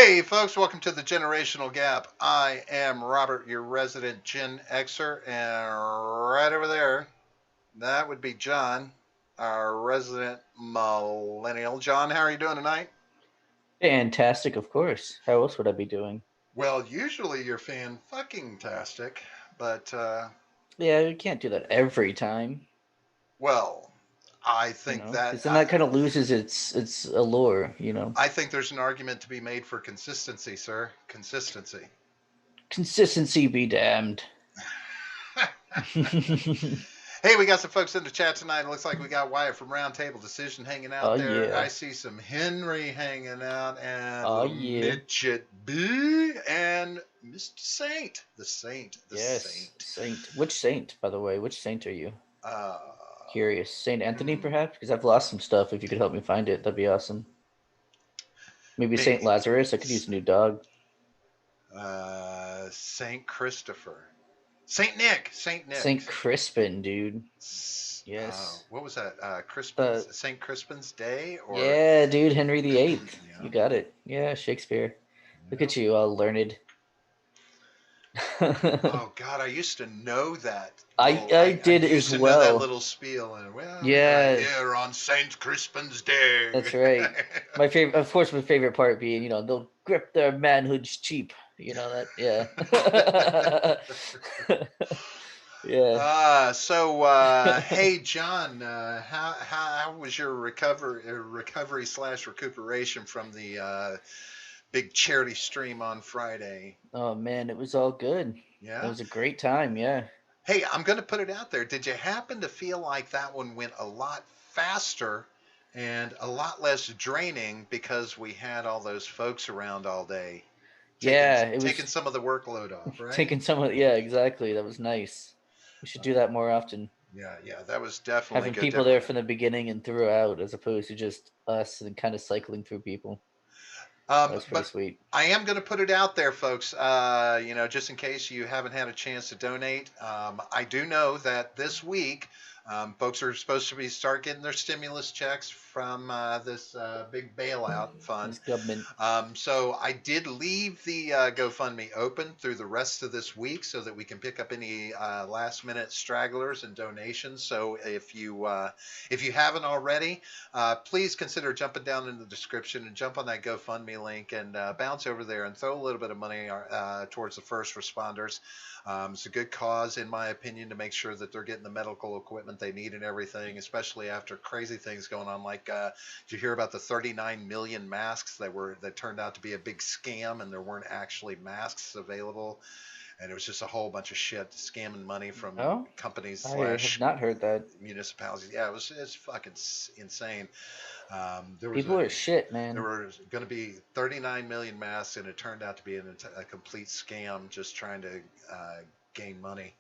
Hey, folks, welcome to the Generational Gap. I am Robert, your resident Gen Xer, and right over there, that would be John, our resident millennial. John, how are you doing tonight? Fantastic, of course. How else would I be doing? Well, usually you're fan fucking tastic, but, Yeah, you can't do that every time, well, I think that, because then that kind of loses its allure. I think there's an argument to be made for consistency, sir. Consistency. Consistency be damned. Hey, we got some folks in the chat tonight. It looks like we got Wyatt from Roundtable Decision hanging Oh out there. I yeah. see some Henry hanging out, and Oh little yeah. Midget B, and Mr. Saint. The Yes, Saint. Saint. Which saint, by the way? Which saint are you? Uh, Curious. Saint Anthony, hmm. perhaps? Because I've lost some stuff. If you could help me find it, that'd be awesome. Maybe Saint Maybe Lazarus. I could use a new dog. Saint Christopher. Saint Nick. Saint Nick. Saint Crispin, dude. Yes. What was that? Uh, Crispin's Saint Crispin's Day, or yeah, dude. Henry VIII. yeah, You got it. Yeah, Shakespeare. Look yeah. at you, all learned. Oh God, I used to know that I little. I I did used as to know that well. little spiel, and well, we are Yeah, here on Saint Crispin's Day. that's right. My favorite, of course, my favorite part being, they'll grip their manhoods cheap. You know that, yeah, yeah. Hey John, how was your recovery slash recuperation from the big charity stream on Friday? Oh man, it was all good. It Yeah. was a great time. Yeah, Hey, I'm going to put it out there. Did you happen to feel like that one went a lot faster and a lot less draining because we had all those folks around all day, taking yeah. It taking was some of the workload off, right? taking some of. Yeah, exactly. That was nice. We should do Uh, that more often. yeah, yeah, that was definitely Having good. people there from the beginning and throughout, as opposed to just us and kind of cycling through people. That was pretty But sweet. I am going to put it out there, folks. Just in case you haven't had a chance to donate, I do know that this week, folks are supposed to be start getting their stimulus checks from this big bailout fund. This government. So I did leave the GoFundMe open through the rest of this week so that we can pick up any last minute stragglers and donations. So if you haven't already, please consider jumping down in the description and jump on that GoFundMe link and bounce over there and throw a little bit of money towards the first responders. It's a good cause, in my opinion, to make sure that they're getting the medical equipment they need and everything, especially after crazy things going on. Like, did you hear about the 39 million masks that turned out to be a big scam, and there weren't actually masks available, and it was just a whole bunch of shit, scamming money from Oh, companies I have slash not heard that. municipalities. Yeah, it's fucking insane. There was People a are shit, there man. were going to be 39 million masks, and it turned out to be a complete scam, just trying to gain money.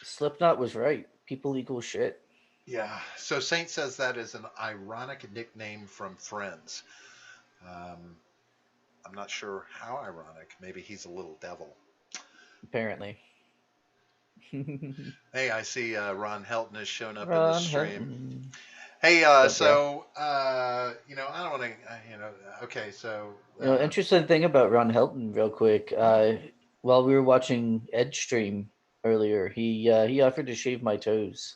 Slipknot was right. People equal shit. Yeah. So Saint says that is an ironic nickname from Friends. Um, I'm not sure how ironic. Maybe he's a little devil. Apparently. Hey, I see Ron Helton has shown up in the Ron stream. Helton. Hey, What's up, bro? I don't want to, okay, so, Interesting thing about Ron Helton, real quick. While we were watching Ed stream earlier, he offered to shave my toes.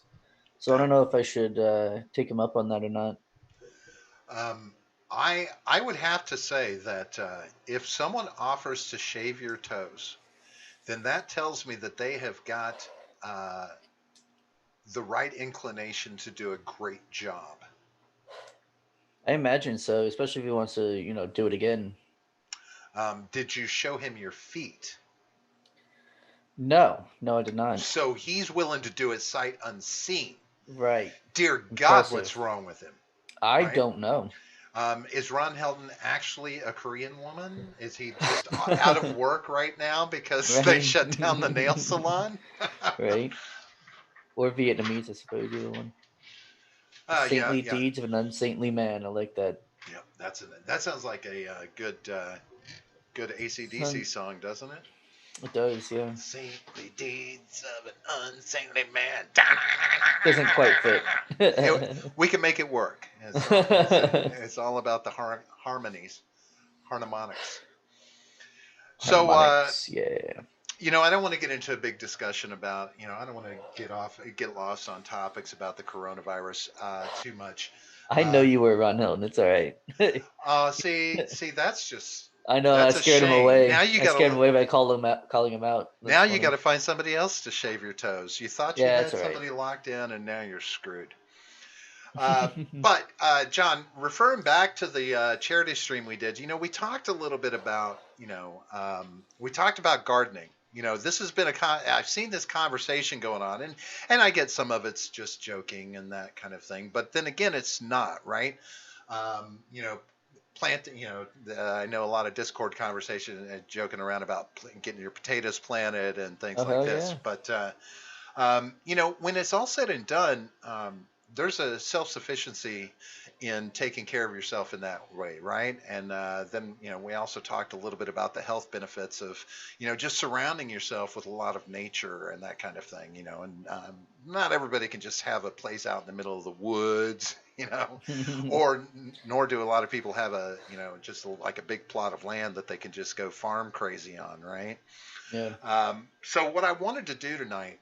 So I uh, don't know if I should take him up on that or not. um, I would have to say that if someone offers to shave your toes, then that tells me that they have got uh, the right inclination to do a great job. I imagine so, especially if he wants to, do it again. Did you show him your feet? No, no, I did not. So he's willing to do it sight unseen. Right. Dear God, what's Impressive. wrong with him? I Right? don't know. Is Ron Helton actually a Korean woman? Is he just out of work right now because they Right. shut down the nail salon? Right. Or Vietnamese, I suppose, either one. The Yeah, saintly yeah, deeds of an unsaintly man. I like that. yeah. That sounds like a good ACDC Son, song, doesn't it? it does, yeah. Saintly deeds of an unsaintly man. Doesn't quite fit. We can make it work. It's all about the harmonies, harmonics. So, Harmonics, yeah. I don't want to get into a big discussion about, I don't want to get lost on topics about the coronavirus too much. I know Uh, you were Ron Hilton. It's all right. see, I know. I that's a scared him shame. Now away. you I got scared him to away by calling him out. That's now you got funny. to find somebody else to shave your toes. You thought you Yeah, had that's all right. somebody locked in, and now you're screwed. But John, referring back to the charity stream we did, we talked a little bit about, we talked about gardening. This has been I've seen this conversation going on, and I get some of it's just joking and that kind of thing. But then again, it's not right. Um, you know, planting. I know a lot of Discord conversation and joking around about getting your potatoes planted and things Oh like hell this. yeah. But when it's all said and done, there's a self sufficiency in taking care of yourself in that way, right? And then, we also talked a little bit about the health benefits of, just surrounding yourself with a lot of nature and that kind of thing, and not everybody can just have a place out in the middle of the woods, or nor do a lot of people have just like a big plot of land that they can just go farm crazy on, right? Yeah. So what I wanted to do tonight,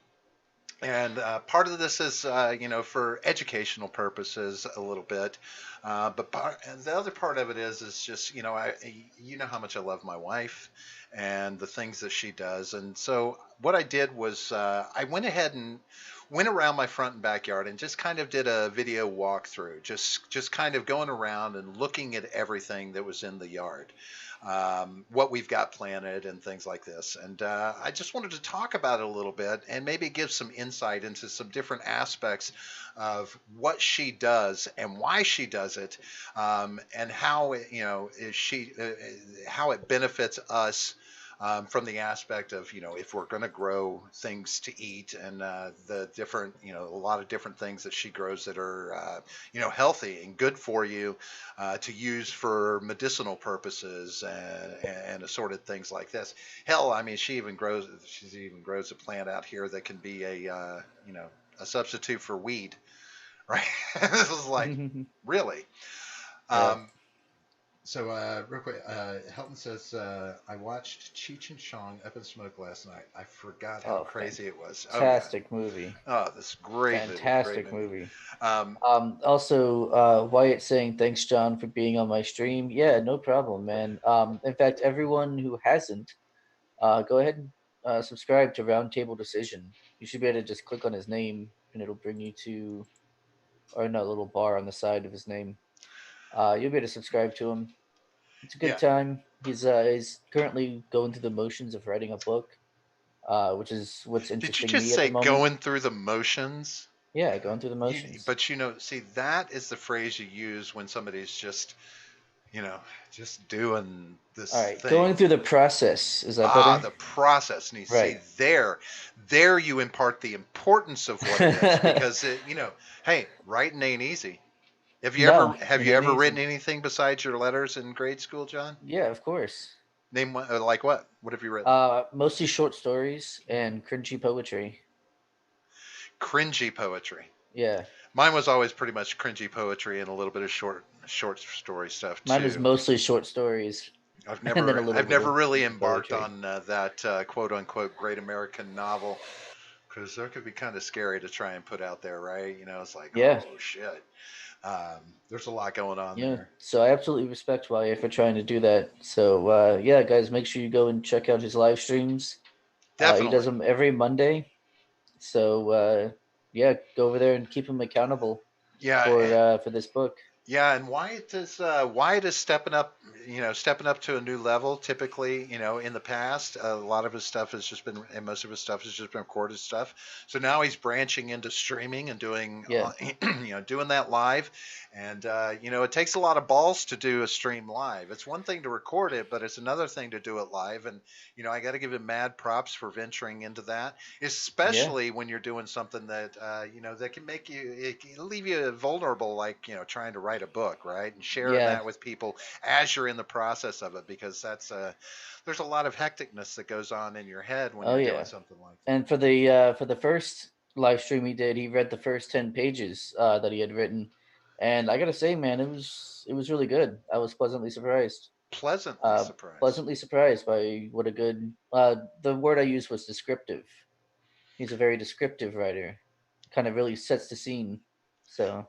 and part of this is, for educational purposes a little bit, and the other part of it is just, you know how much I love my wife and the things that she does, and so what I did was I went ahead and went around my front and backyard and just kind of did a video walkthrough, just kind of going around and looking at everything that was in the yard, what we've got planted and things like this. And I just wanted to talk about it a little bit and maybe give some insight into some different aspects of what she does and why she does it, and how how it benefits us. From the aspect of, if we're going to grow things to eat, and the different, a lot of different things that she grows that are, healthy and good for you, to use for medicinal purposes, and assorted things like this. Hell, I mean, she even grows a plant out here that can be a substitute for weed, right? This is like, really. Yeah. Um, so, real quick, Helton says, I watched Cheech and Chong Up in Smoke last night. I forgot how Oh, crazy it was. Oh, yeah. fantastic movie. Oh, this great movie. Great Fantastic movie. movie. Um, Also, Wyatt saying thanks, John, for being on my stream. Yeah, no problem, man. In fact, everyone who hasn't, go ahead and subscribe to Roundtable Decision. You should be able to just click on his name, and it'll bring you to, or no, little bar on the side of his name. You'll be able to subscribe to him. It's a good yeah. time. He's currently going through the motions of writing a book, which is what's Did you interesting just me at say the moment. going through the motions? Yeah, going through the motions. But see, that is the phrase you use when somebody's you know, just doing All this right, thing. going through the process. Is that better? The process. And you see Right. there you impart the importance of what it is, because hey, writing ain't easy. No, Have it you ain't ever written easy. anything besides your letters in grade school, John? Yeah, of course. Name one, like what? What have you written? Mostly short stories and cringy poetry. Cringy poetry. Yeah, Mine was always pretty much cringy poetry and a little bit of short story stuff mine was too. mostly short stories and then a little I've bit never of really embarked poetry. on that quote unquote great American novel, because that could be kind of scary to try and put out there, right? It's like, Yeah, oh shit. There's a lot going on yeah. there. So I absolutely respect Wyatt for trying to do that. So yeah, guys, make sure you go and check out his live streams. He does Definitely. them every Monday. So yeah, go over there and keep him accountable Yeah. for this book. Yeah, and Wyatt is stepping up, stepping up to a new level. Typically, in the past, a lot of his stuff has just been, and most of his stuff has just been recorded stuff. So now he's branching into streaming and doing, Yeah, doing that live. And it takes a lot of balls to do a stream live. It's one thing to record it, but it's another thing to do it live. And I got to give him mad props for venturing into that, yeah, especially when you're doing something that that can it can leave you vulnerable, like trying to write a book, right, and sharing yeah. that with people as you're in the process of it, because there's a lot of hecticness that goes on in your head when Oh you're doing yeah. something like And for the first live stream he did, he read the first 10 pages that he had written, and I gotta say, man, it was really good. I was pleasantly surprised. Pleasantly surprised. Pleasantly surprised by what a good. The word I used was descriptive. He's a very descriptive writer. Kind of really sets the scene. So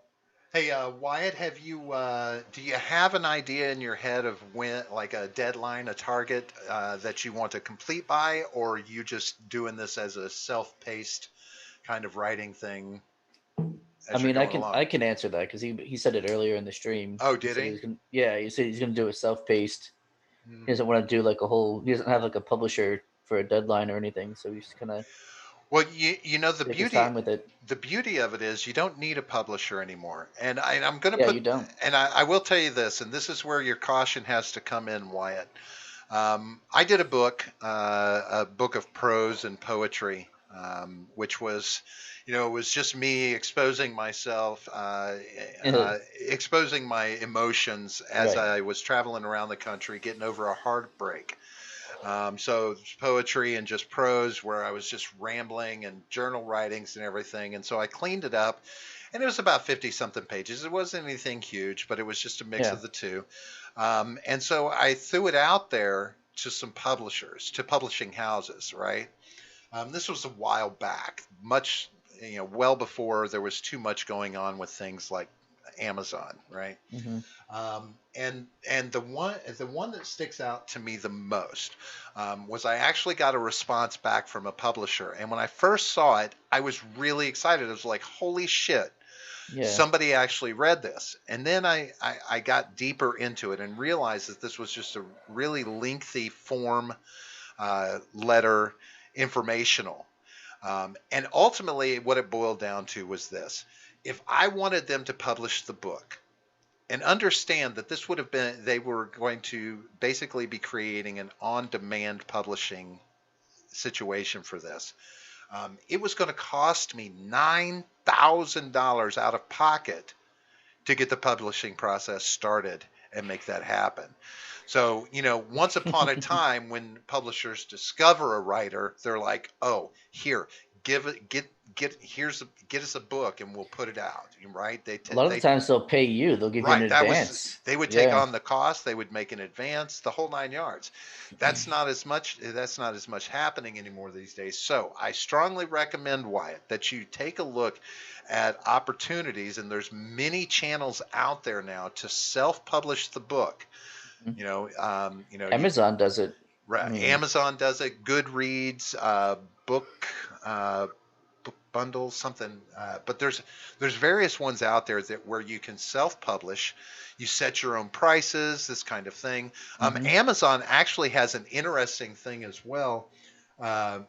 Hey, Wyatt, do you have an idea in your head of when, like a deadline, a target that you want to complete by, or are you just doing this as a self-paced kind of writing thing I as you're mean, going along? I can answer that because he said it earlier in the stream. Oh, He did said he he? was gonna yeah he said he's gonna do it self paced. He Hmm. doesn't want to do like a whole. He doesn't have like a publisher for a deadline or anything. So he's just gonna Well, you know take his time with it. the beauty of it is you don't need a publisher anymore. I'm going to Yeah, put you don't. and I will tell you this, and this is where your caution has to come in, Wyatt. I did a book of prose and poetry, which was, it was just me exposing myself, exposing my emotions as Right. I was traveling around the country, getting over a heartbreak. So poetry and just prose where I was just rambling and journal writings and everything. And so I cleaned it up and it was about 50 something pages. It wasn't anything huge, but it was just a mix Yeah. of the two. And so I threw it out there to some publishers, to publishing houses, right? This was a while back, much, well before there was too much going on with things like Amazon, right? Hmm. And the one that sticks out to me the most was I actually got a response back from a publisher, and when I first saw it, I was really excited. I was like, "Holy shit! Yeah. Somebody actually read this." And then I got deeper into it and realized that this was just a really lengthy form letter, informational. And ultimately, what it boiled down to was this: if I wanted them to publish the book and understand that this would have been, they were going to basically be creating an on demand publishing situation for this. It was going to cost me $9,000 out of pocket to get the publishing process started and make that happen. So, once upon a time when publishers discover a writer, they're like, "Oh, here, give it, get us a book and we'll put it out." Right? A lot of the They times they'll pay you. They'll give you an Right. advance. They would take Yeah. on the cost, they would make an advance, the whole nine yards. That's not as much happening anymore these days. So I strongly recommend, Wyatt, that you take a look at opportunities, and there's many channels out there now to self-publish the book. Mhm. You can, Amazon does it. I mean, Amazon does it, Goodreads, book, uh, bundles, something. But there's various ones out there that where you can self-publish. You set your own prices, this kind of thing. hmm Amazon actually has an interesting thing as well. Uh,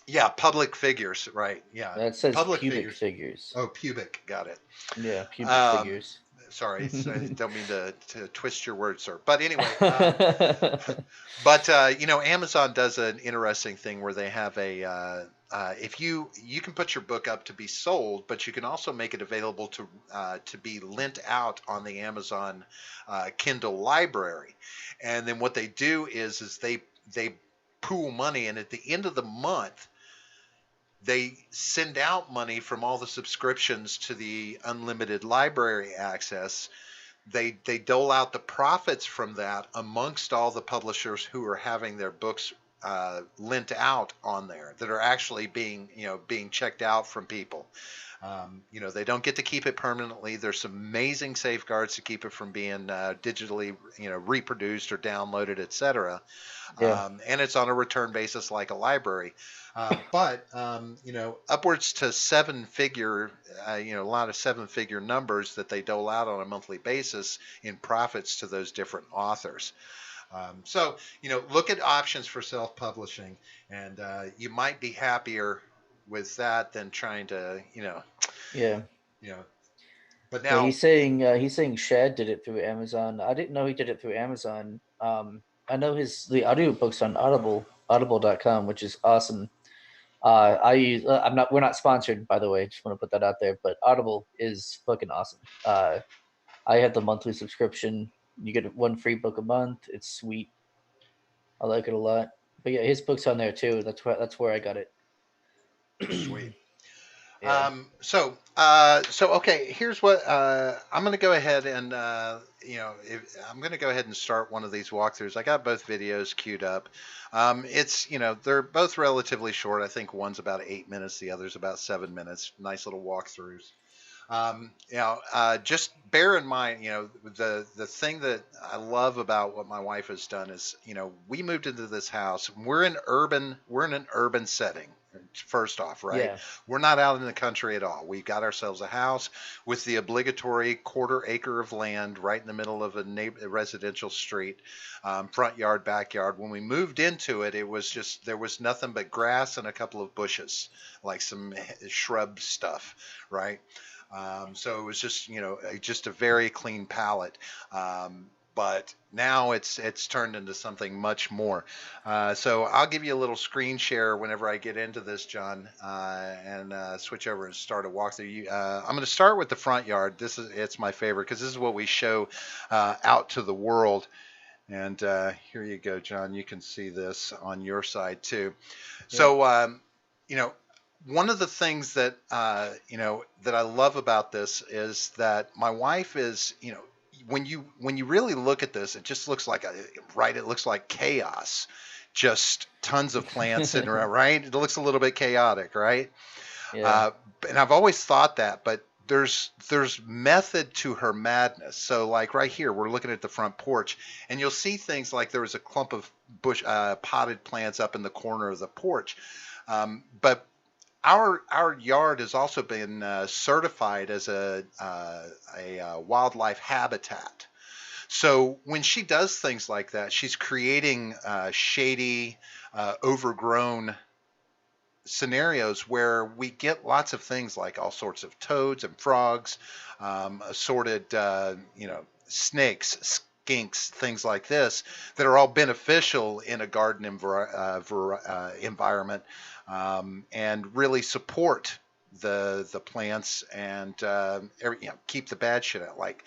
yeah, public figures, right? Yeah, that says public pubic figures. figures. Oh, pubic, got it. Yeah, pubic Um, figures. Sorry, I don't mean to twist your words, sir. But anyway, Yeah. but Amazon does an interesting thing where they have if you can put your book up to be sold, but you can also make it available to be lent out on the Amazon Kindle library. And then what they do is they pool money, and at the end of the month, they send out money from all the subscriptions to the unlimited library access. They dole out the profits from that amongst all the publishers who are having their books lent out on there, that are actually being checked out from people. They don't get to keep it permanently. There's some amazing safeguards to keep it from being digitally reproduced or downloaded, etc. And it's on a return basis like a library. But upwards to seven figure, a lot of seven figure numbers that they dole out on a monthly basis in profits to those different authors. So, look at options for self publishing, and you might be happier with that than trying to, Yeah. you know, but Yeah, now, he's saying Shad did it through Amazon. I didn't know he did it through Amazon. I know the audiobooks on audible.com, which is awesome. I use I'm not we're not sponsored, by the way. Just want to put that out there, but Audible is fucking awesome. I have the monthly subscription. You get one free book a month. It's sweet. I like it a lot. But yeah, his book's on there too. That's where I got it. sweet. Yeah. Okay. Here's what I'm going to go ahead and I'm going to go ahead and start one of these walkthroughs. I got both videos queued up. It's they're both relatively short. I think one's about 8 minutes, the other's about 7 minutes. Nice little walkthroughs. Just bear in mind, the thing that I love about what my wife has done is, we moved into this house. We're in an urban setting. First off, right? Yeah. We're not out in the country at all. We've got ourselves a house with the obligatory quarter acre of land right in the middle of a residential street, front yard, backyard. When we moved into it, it was just, there was nothing but grass and a couple of bushes, like some shrub stuff, right? So it was just, just a very clean palette. But now it's turned into something much more. So I'll give you a little screen share whenever I get into this, John, and switch over and start a walkthrough. I'm going to start with the front yard. It's my favorite because this is what we show out to the world. And here you go, John. You can see this on your side too. Yeah. So, you know, one of the things that that I love about this is that my wife is, when you really look at this, it just looks like it looks like chaos, just tons of plants sitting around, right? It looks a little bit chaotic, right? Yeah. Uh, and I've always thought that, but there's method to her madness. So like right here, we're looking at the front porch, and you'll see things like there was a clump of bush potted plants up in the corner of the porch, but our yard has also been certified as a wildlife habitat. So when she does things like that, she's creating shady, overgrown scenarios where we get lots of things like all sorts of toads and frogs, assorted, snakes, skinks, things like this that are all beneficial in a garden environment, and really support the plants and keep the bad shit out. Like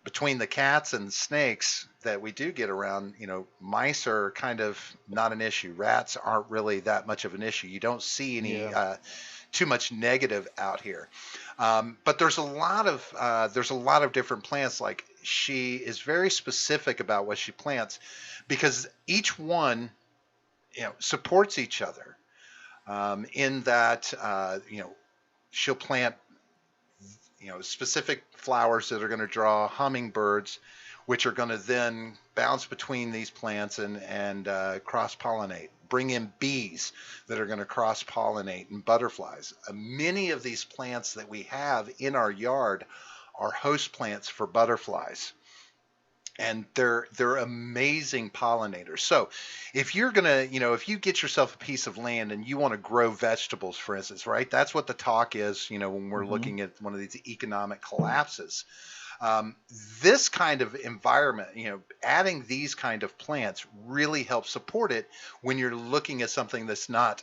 between the cats and snakes that we do get around, mice are kind of not an issue. Rats aren't really that much of an issue. You don't see any Yeah. too much negative out here. But there's a lot of different plants. Like she is very specific about what she plants because each one, supports each other. In that, she'll plant specific flowers that are going to draw hummingbirds, which are going to then bounce between these plants and cross pollinate. Bring in bees that are going to cross pollinate and butterflies. Many of these plants that we have in our yard are host plants for butterflies, and they're amazing pollinators. So if you're gonna, if you get yourself a piece of land and you want to grow vegetables, for instance, right? That's what the talk is, when we're Mm-hmm. looking at one of these economic collapses. Um, this kind of environment, adding these kind of plants really helps support it when you're looking at something that's not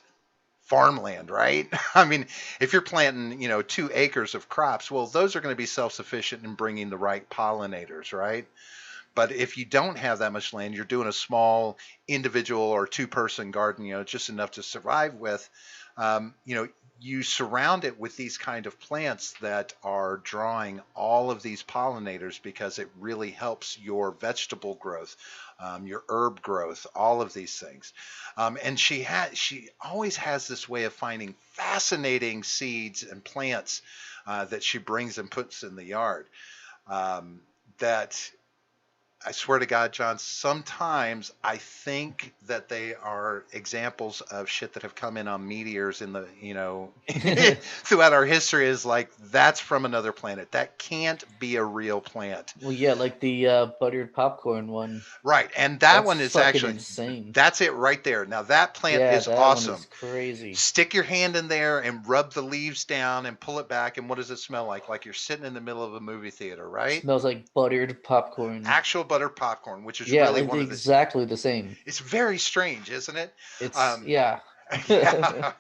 farmland, right? I mean, if you're planting, 2 acres of crops, well, those are going to be self-sufficient in bringing the right pollinators, right? But if you don't have that much land, you're doing a small individual or two-person garden, just enough to survive with. Um, you know, you surround it with these kind of plants that are drawing all of these pollinators because it really helps your vegetable growth, your herb growth, all of these things. And she always has this way of finding fascinating seeds and plants that she brings and puts in the yard. That I swear to God, John, sometimes I think that they are examples of shit that have come in on meteors in the, throughout our history, is like, that's from another planet. That can't be a real plant. Well, yeah, like the buttered popcorn one. Right. And that That's one is fucking actually, insane. that's it right there. Now, that plant Yeah, is that one awesome. is crazy. Stick your hand in there and rub the leaves down and pull it back. And what does it smell like? Like you're sitting in the middle of a movie theater, right? Smells like buttered popcorn. Actual buttered popcorn, which is Yeah, really like one of the, exactly the same. it's very strange, isn't it? It's Um, yeah. yeah.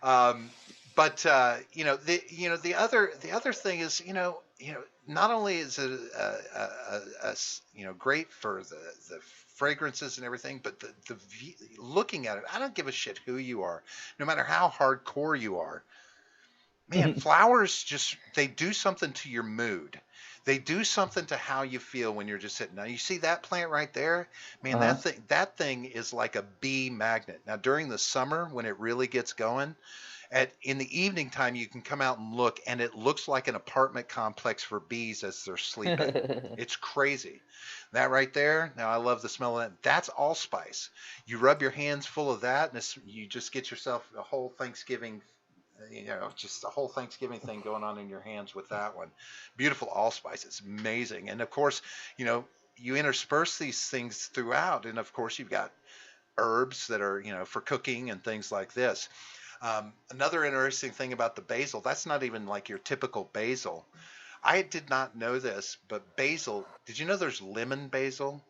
Um, but the other thing is, not only is it great for the fragrances and everything, but looking at it, I don't give a shit who you are, no matter how hardcore you are. Man, flowers just, they do something to your mood. They do something to how you feel when you're just sitting. Now you see that plant right there? Man, Uh-huh. that thing is like a bee magnet. Now during the summer when it really gets going, at in the evening time you can come out and look and it looks like an apartment complex for bees as they're sleeping. It's crazy. That right there, now I love the smell of that. That's allspice. You rub your hands full of that and you just get yourself a whole Thanksgiving, just a whole Thanksgiving thing going on in your hands with that one. Beautiful allspice. It's amazing. And of course, you know, you intersperse these things throughout. And of course, you've got herbs that are, for cooking and things like this. Another interesting thing about the basil, that's not even like your typical basil. I did not know this, but basil, did you know there's lemon basil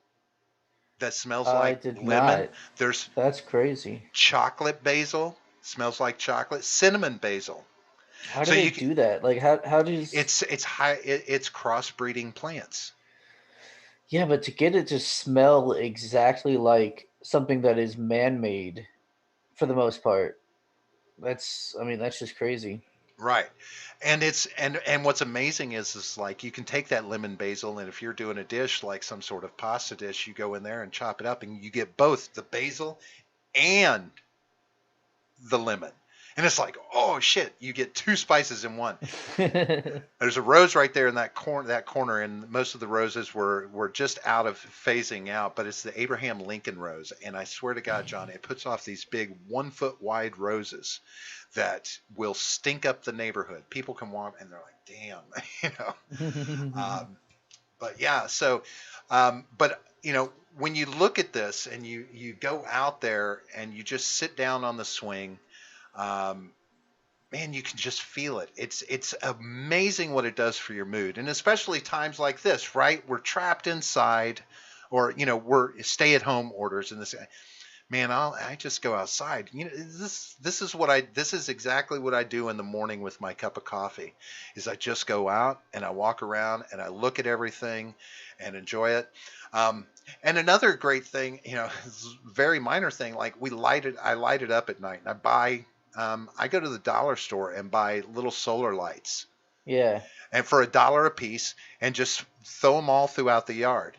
that smells I like did lemon? not. There's That's crazy. chocolate basil, smells like chocolate, cinnamon basil. How do So they you can, do that? Like how does it's crossbreeding plants. yeah, but to get it to smell exactly like something that is man-made for the most part, that's I mean, that's just crazy. Right. And and what's amazing is like you can take that lemon basil and if you're doing a dish like some sort of pasta dish, you go in there and chop it up and you get both the basil and the lemon. And it's like, oh shit, you get two spices in one. There's a rose right there in that corner, and most of the roses were just out of phasing out, but it's the Abraham Lincoln rose. And I swear to God, John, it puts off these big 1 foot wide roses that will stink up the neighborhood. People can walk and they're like, damn, you know. But yeah, so, but when you look at this and you go out there and you just sit down on the swing, um, man, you can just feel it. It's amazing what it does for your mood, and especially times like this, right? We're trapped inside, or we're stay-at-home orders, and this. Man, I just go outside. This is exactly what I do in the morning with my cup of coffee. Is I just go out and I walk around and I look at everything and enjoy it. And another great thing, very minor thing, like I light it up at night and I go to the dollar store and buy little solar lights Yeah. and for $1 a piece and just throw them all throughout the yard.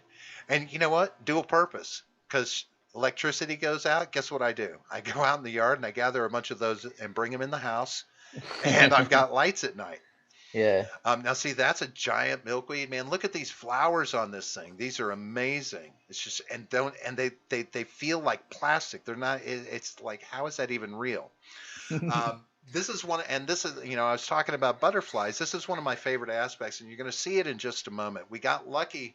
And you know what? Dual purpose. Because electricity goes out, guess what I do? I go out in the yard and I gather a bunch of those and bring them in the house, and I've got lights at night. Yeah. Now, see, that's a giant milkweed, man. Look at these flowers on this thing. These are amazing. It's just they feel like plastic. They're not. It's like, how is that even real? This is one, and this is, I was talking about butterflies. This is one of my favorite aspects, and you're going to see it in just a moment. We got lucky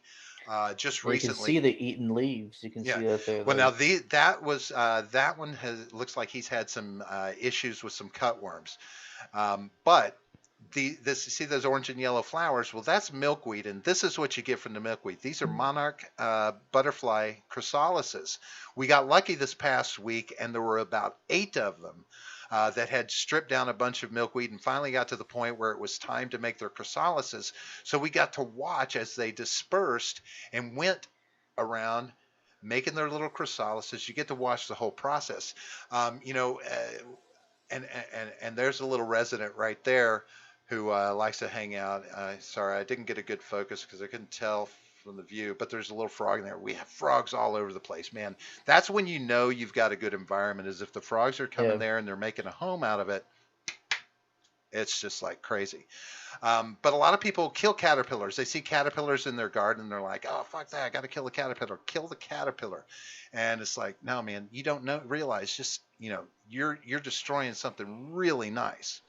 just Yeah, you can see recently. the eaten leaves. You can Yeah. see that they're Well, now like that one looks like he's had some issues with some cutworms. But this see those orange and yellow flowers? Well, that's milkweed, and this is what you get from the milkweed. These are monarch butterfly chrysalises. We got lucky this past week, and there were about 8 of them. That had stripped down a bunch of milkweed and finally got to the point where it was time to make their chrysalises. So we got to watch as they dispersed and went around making their little chrysalises. You get to watch the whole process. And there's a little resident right there who likes to hang out. Sorry, I didn't get a good focus because I couldn't tell from the view, but there's a little frog in there. We have frogs all over the place, man. That's when you know you've got a good environment, is if the frogs are coming yeah. there and they're making a home out of it. It's just like crazy. But a lot of people kill caterpillars. They see caterpillars in their garden and they're like, oh, fuck that. I got to kill the caterpillar. Kill the caterpillar. And it's like, no, man, you don't realize just, you're destroying something really nice.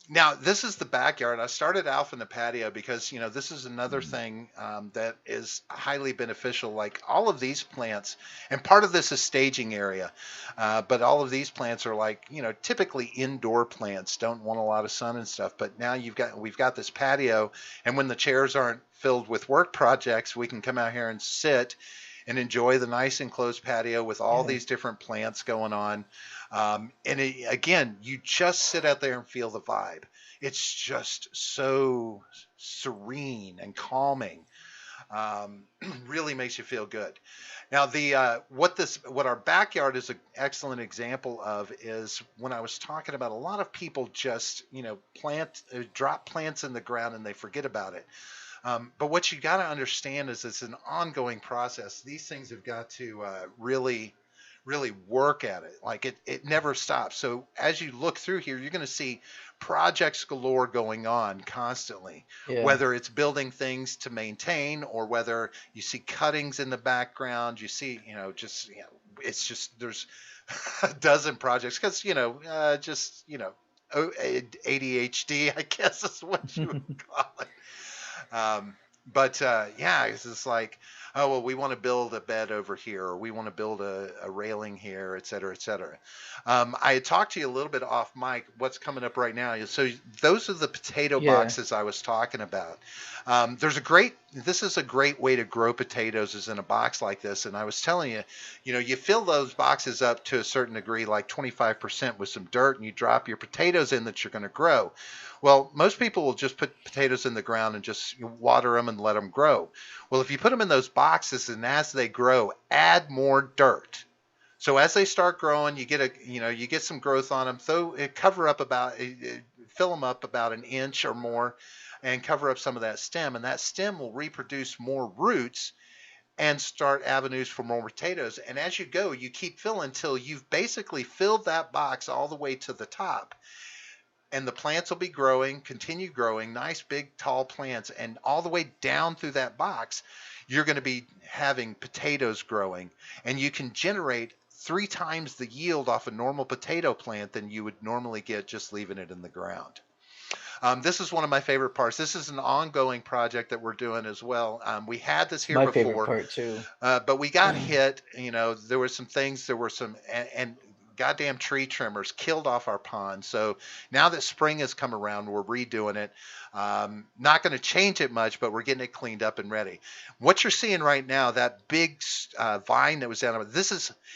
Now, this is the backyard. I started out in the patio because, this is another thing that is highly beneficial. Like all of these plants, and part of this is staging area, but all of these plants are like, typically indoor plants, don't want a lot of sun and stuff. But now we've got this patio, and when the chairs aren't filled with work projects, we can come out here and sit and enjoy the nice enclosed patio with all Yeah. these different plants going on. Again, you just sit out there and feel the vibe. It's just so serene and calming. Um, really makes you feel good. Now, what our backyard is an excellent example of is when I was talking about a lot of people just drop plants in the ground and they forget about it. But what you got to understand is it's an ongoing process. These things have got to really work at it. Like it never stops. So as you look through here, you're going to see projects galore going on constantly, Yeah. whether it's building things to maintain or whether you see cuttings in the background. You see, it's just there's a dozen projects because ADHD, I guess is what you would call it. But yeah, it's just like, oh, well, we want to build a bed over here, or we want to build a railing here, et cetera, et cetera. I had talked to you a little bit off mic. What's coming up right now? So those are the potato Yeah. boxes I was talking about. This is a great way to grow potatoes is in a box like this. And I was telling you, you fill those boxes up to a certain degree, like 25% with some dirt, and you drop your potatoes in that you're going to grow. Well, most people will just put potatoes in the ground and just water them and let them grow. Well, if you put them in those boxes and as they grow, add more dirt. So as they start growing, you get some growth on them. Fill them up about an inch or more, and cover up some of that stem. And that stem will reproduce more roots and start avenues for more potatoes. And as you go, you keep filling until you've basically filled that box all the way to the top. And the plants will be growing, continue growing, nice big tall plants, and all the way down through that box, you're going to be having potatoes growing, and you can generate 3 times the yield off a normal potato plant than you would normally get just leaving it in the ground. This is one of my favorite parts. This is an ongoing project that we're doing as well. We had this It's here my favorite before, part too. but we got hit. There were some things. There were some and goddamn tree trimmers killed off our pond. So now that spring has come around, we're redoing it. Not going to change it much, but we're getting it cleaned up and ready. What you're seeing right now, that big vine that was down,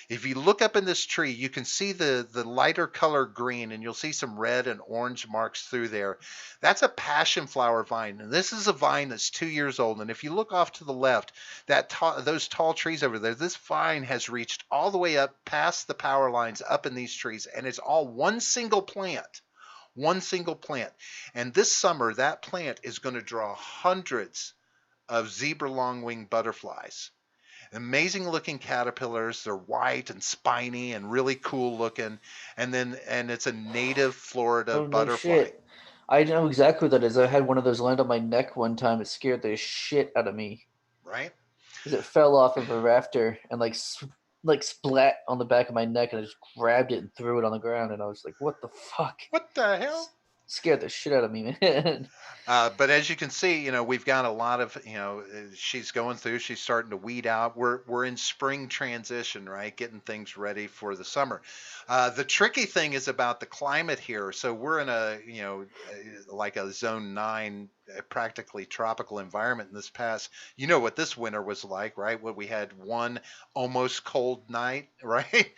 if you look up in this tree, you can see the lighter color green, and you'll see some red and orange marks through there. That's a passion flower vine, and this is a vine that's 2 years old. And if you look off to the left, those tall trees over there, this vine has reached all the way up past the power lines up in these trees, and it's all one single plant. One single plant. And this summer, that plant is going to draw hundreds of zebra longwing butterflies. Amazing looking caterpillars. They're white and spiny and really cool looking. And it's a native Florida Oh no butterfly, shit. I know exactly what that is. I had one of those land on my neck one time. It scared the shit out of me right? because it fell off of a rafter and like splat on the back of my neck, and I just grabbed it and threw it on the ground, and I was like, "What the fuck?" What the hell? Scared the shit out of me, man. But as you can see, we've got a lot of, she's going through, she's starting to weed out. We're in spring transition, right? Getting things ready for the summer. The tricky thing is about the climate here. So we're in like a zone 9, practically tropical environment in this past, what this winter was like, right? What we had one almost cold night, right?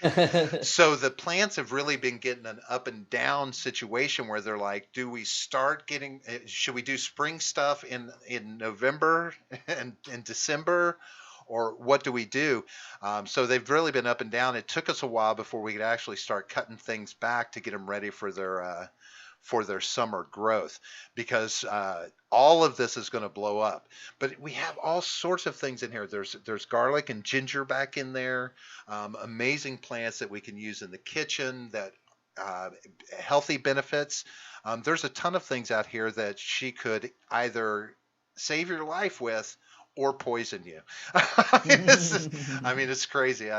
So the plants have really been getting an up and down situation where they're like, do we start getting, should we do spring stuff in November and in December, or what do we do? So they've really been up and down. It took us a while before we could actually start cutting things back to get them ready for their summer growth, because all of this is going to blow up. But we have all sorts of things in here. There's garlic and ginger back in there. Amazing plants that we can use in the kitchen that healthy benefits. There's a ton of things out here that she could either save your life with or poison you. It's crazy.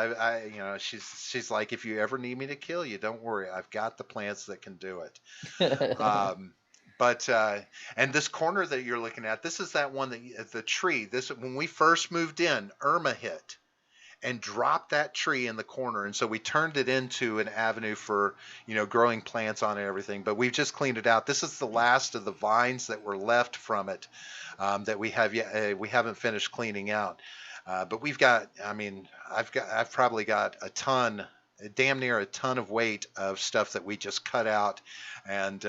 She's like, if you ever need me to kill you, don't worry. I've got the plants that can do it. But and this corner that you're looking at, this is that one that the tree. This when we first moved in, Irma hit and dropped that tree in the corner, and so we turned it into an avenue for growing plants on it and everything. But we've just cleaned it out. This is the last of the vines that were left from it that we haven't finished cleaning out. But we've got, I've probably got damn near a ton of weight of stuff that we just cut out and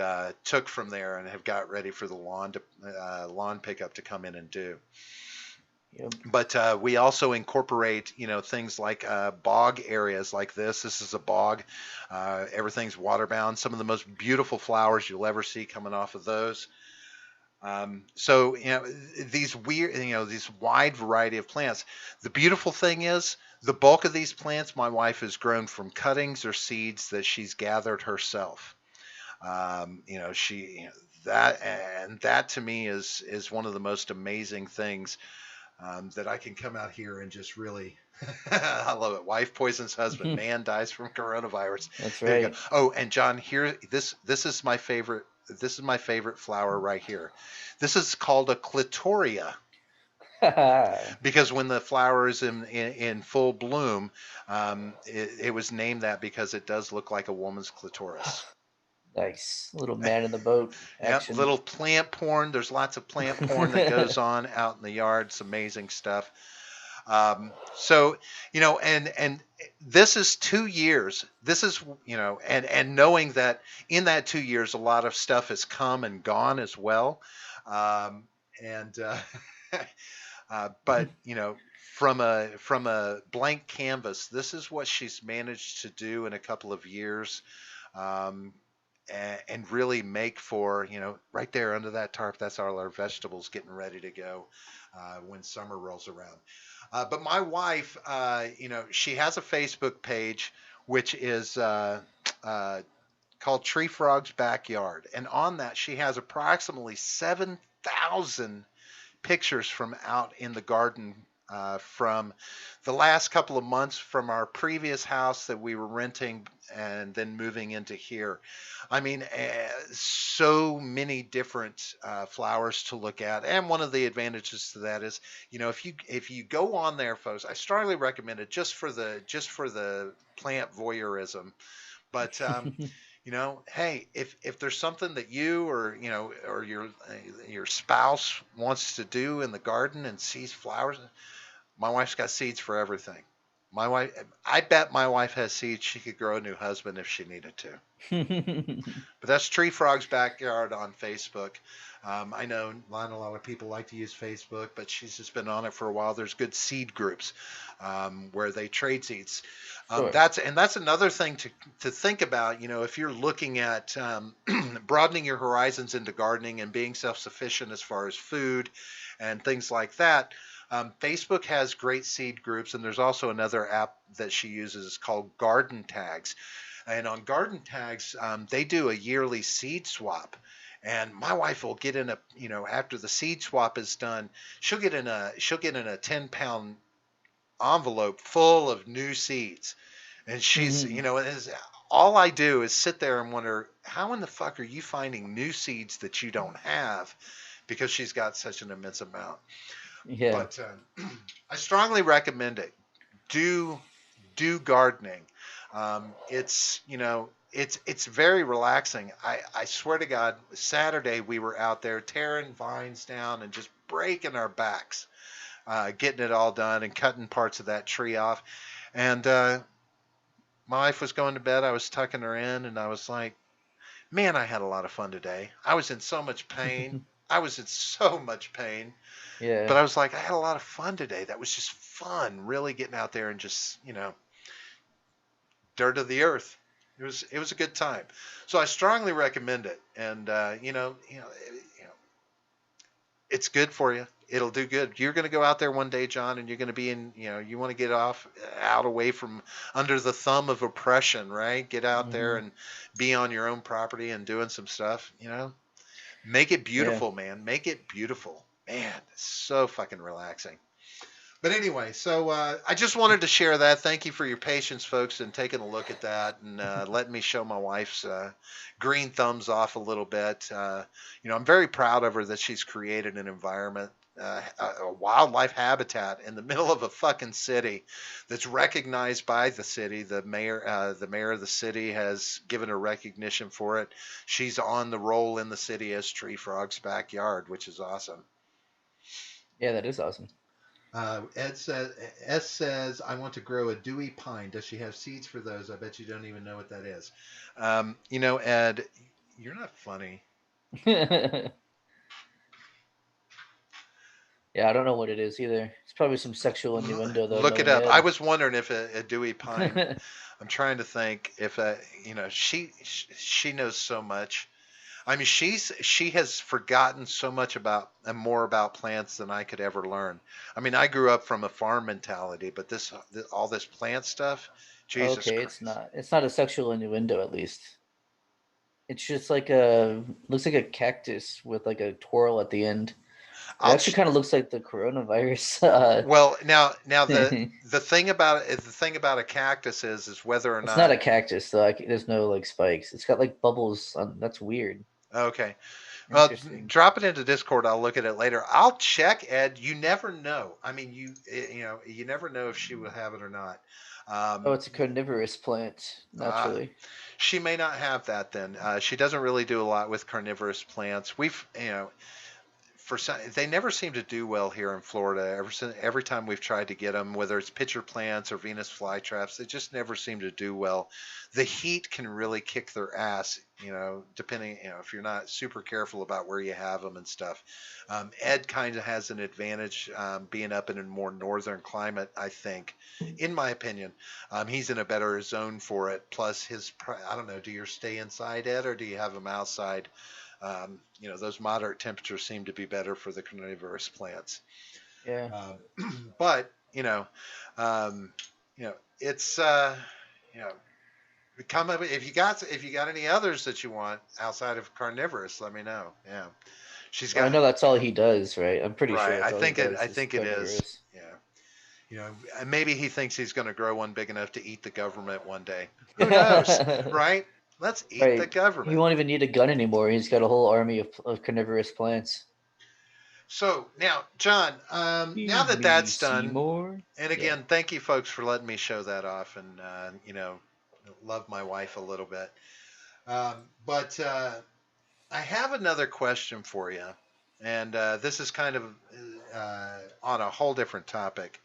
took from there and have got ready for the lawn pickup to come in and do. Yep. But we also incorporate, things like bog areas like this. This is a bog. Everything's waterbound. Some of the most beautiful flowers you'll ever see coming off of those. So, these weird, these wide variety of plants. The beautiful thing is, the bulk of these plants my wife has grown from cuttings or seeds that she's gathered herself. She, that, and that to me is one of the most amazing things, that I can come out here and just really, I love it. Wife poisons husband, man dies from coronavirus. That's There you go. right. Oh, and John, here, this is my favorite. This is my favorite flower right here. This is called a clitoria, because when the flower is in full bloom, it was named that because it does look like a woman's clitoris. Nice. Little man in the boat Yep, action. little plant porn. There's lots of plant porn that goes on out in the yard. It's amazing stuff. So, and this is 2 years. This is, and knowing that in that 2 years, a lot of stuff has come and gone as well. And but from a blank canvas, this is what she's managed to do in a couple of years. Um, and really make for, right there under that tarp, that's all our vegetables getting ready to go when summer rolls around. But my wife, she has a Facebook page, which is called Tree Frog's Backyard. And on that, she has approximately 7,000 pictures from out in the garden, from the last couple of months from our previous house that we were renting and then moving into here. I mean, so many different flowers to look at, and one of the advantages to that is, if you go on there, folks, I strongly recommend it just for the plant voyeurism. But hey, if there's something that you or your spouse wants to do in the garden and sees flowers, my wife's got seeds for everything. My wife, I bet my wife has seeds she could grow a new husband if she needed to. But that's Tree Frog's Backyard on Facebook. I know not a lot of people like to use Facebook, but she's just been on it for a while. There's good seed groups, where they trade seeds. Sure. That's another thing to think about. If you're looking at broadening your horizons into gardening and being self-sufficient as far as food and things like that. Facebook has great seed groups, and there's also another app that she uses called Garden Tags. And on Garden Tags, they do a yearly seed swap. And my wife will get in after the seed swap is done, she'll get in a 10-pound envelope full of new seeds. And she's, all I do is sit there and wonder, how in the fuck are you finding new seeds that you don't have? Because she's got such an immense amount. Yeah. But I strongly recommend it. Do do gardening. It's very relaxing. I swear to God, Saturday we were out there tearing vines down and just breaking our backs, getting it all done and cutting parts of that tree off. And my wife was going to bed. I was tucking her in, and I was like, man, I had a lot of fun today. I was in so much pain. I was in so much pain. Yeah. But I was like, I had a lot of fun today. That was just fun, really getting out there and just, dirt of the earth. It was a good time. So I strongly recommend it. And it's good for you. It'll do good. You're going to go out there one day, John, and you're going to be in, you want to get out away from under the thumb of oppression, right? Get out there Hmm. and be on your own property and doing some stuff, Make it Yeah. beautiful, man. Make it beautiful. Man, it's so fucking relaxing. But anyway, so I just wanted to share that. Thank you for your patience, folks, and taking a look at that and letting me show my wife's green thumbs off a little bit. I'm very proud of her that she's created an environment, a wildlife habitat in the middle of a fucking city that's recognized by the city. The mayor of the city has given her recognition for it. She's on the roll in the city as Tree Frog's Backyard, which is awesome. Yeah, that is awesome. Ed says, S says, I want to grow a dewy pine. Does she have seeds for those? I bet you don't even know what that is. Ed, you're not funny. Yeah, I don't know what it is either. It's probably some sexual innuendo, though, Look it knowing up. I Ed. was wondering if a Dewey Pine. I'm trying to think if she knows so much. I mean, she has forgotten so much about and more about plants than I could ever learn. I mean, I grew up from a farm mentality, but all this plant stuff, Jesus Okay, Christ. it's not a sexual innuendo, at least. It's just like a looks like a cactus with like a twirl at the end. It I'll actually ch- kind of looks like the coronavirus. well now the thing about it, the thing about a cactus is whether or It's not not. a cactus though. Like, there's no like spikes. It's got like bubbles. That's weird. Okay. Well, Interesting. drop it into Discord. I'll look at it later. I'll check, Ed. You never know. I mean, you never know if she will have it or not. Oh, Um, it's a carnivorous plant, uh, naturally. she may not have that then. She doesn't really do a lot with carnivorous plants. They never seem to do well here in Florida. Every time we've tried to get them, whether it's pitcher plants or Venus flytraps, they just never seem to do well. The heat can really kick their ass, depending, if you're not super careful about where you have them and stuff. Ed kind of has an advantage being up in a more northern climate, I think, in my opinion. He's in a better zone for it. Plus, I don't know, do you stay inside, Ed, or do you have them outside? Those moderate temperatures seem to be better for the carnivorous plants. Yeah. But um, it's you know, come up if you got any others that you want outside of carnivorous, let me know. Yeah, she's Well, I got know that's all he does, right? I'm pretty sure right. that's all he I does is think it is. carnivorous. Yeah. Maybe he thinks he's going to grow one big enough to eat the government one day. Who knows, right? Let's eat the Right. He government. won't even need a gun anymore. He's got a whole army of carnivorous plants. So now, John, now Feed that me, that's done, Seymour. and Yeah. again, thank you folks for letting me show that off and, love my wife a little bit. But I have another question for you. And this is kind of on a whole different topic.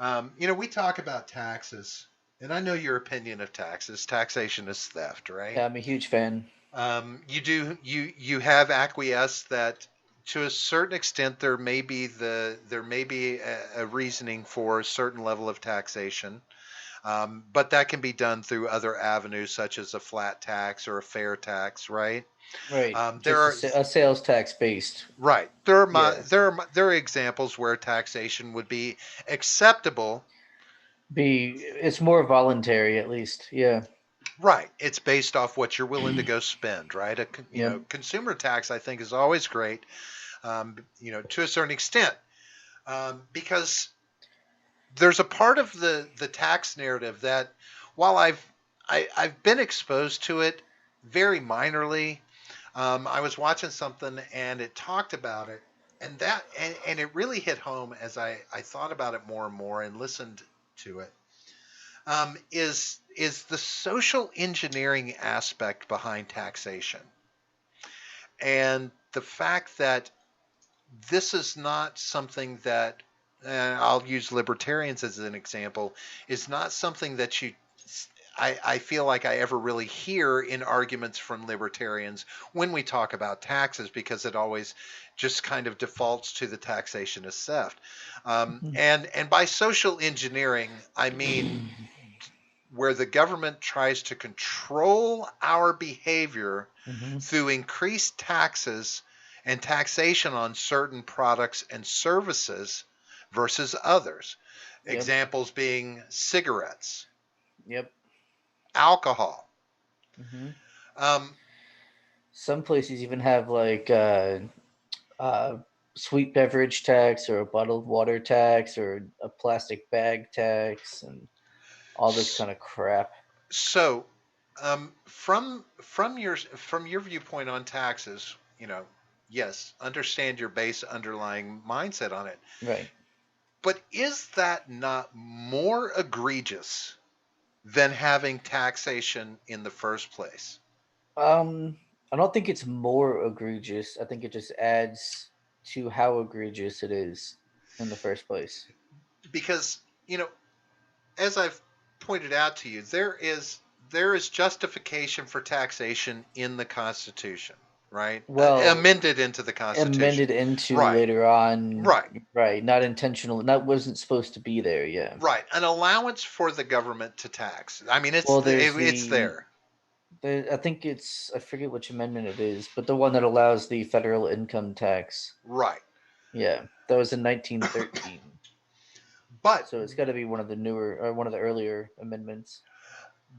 We talk about taxes, and I know your opinion of taxes. Taxation is theft, right? Yeah, I'm a huge fan. You have acquiesced that to a certain extent there may be a reasoning for a certain level of taxation, but that can be done through other avenues such as a flat tax or a fair tax, right? Right. There Just are a sales tax based. right Yeah. there are examples where taxation would be acceptable. It's more voluntary at least. Yeah. Right. It's based off what you're willing to go spend, right? Yep. Consumer tax, I think, is always great, to a certain extent, because there's a part of the tax narrative that, while I've been exposed to it very minorly, I was watching something and it talked about it, and it really hit home as I thought about it more and more and listened to it. Is the social engineering aspect behind taxation, and the fact that this is not something that, I'll use libertarians as an example, is not something that I feel like I ever really hear in arguments from libertarians when we talk about taxes, because it always just kind of defaults to the taxation as theft. And by social engineering, I mean where the government tries to control our behavior Hmm. through increased taxes and taxation on certain products and services versus others. Yep. Examples being cigarettes, Yep. alcohol. Hmm. Um, Some places even have like uh, sweet beverage tax or a bottled water tax or a plastic bag tax and all this kind of crap. so, from your viewpoint on taxes, yes, understand your base underlying mindset on it. Right. But is that not more egregious than having taxation in the first place? I don't think it's more egregious. I think it just adds to how egregious it is in the first place. Because, as I've pointed out to you, there is justification for taxation in the Constitution. right? Well, Amended into the Constitution. amended into Right, later on, right, right? Not intentional. That wasn't supposed to be there. Yeah. right. An allowance for the government to tax. I mean, Well, there's it's there. I think I forget which amendment it is, but the one that allows the federal income tax. Right. Yeah, that was in 1913. But So it's got to be one of the newer or one of the earlier amendments.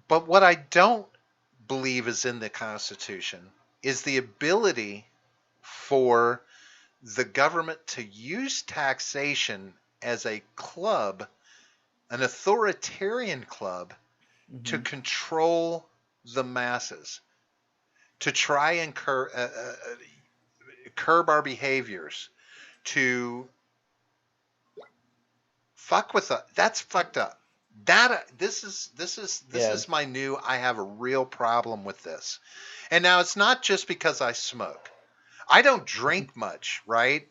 what I don't believe is in the Constitution is the ability for the government to use taxation as a club, an authoritarian club, to Hmm. control the masses, to try and curb our behaviors, to fuck with us. That's fucked up. That this Yeah. is my new. I have a real problem with this. And now it's not just because I smoke. I don't Mhm. drink much, right?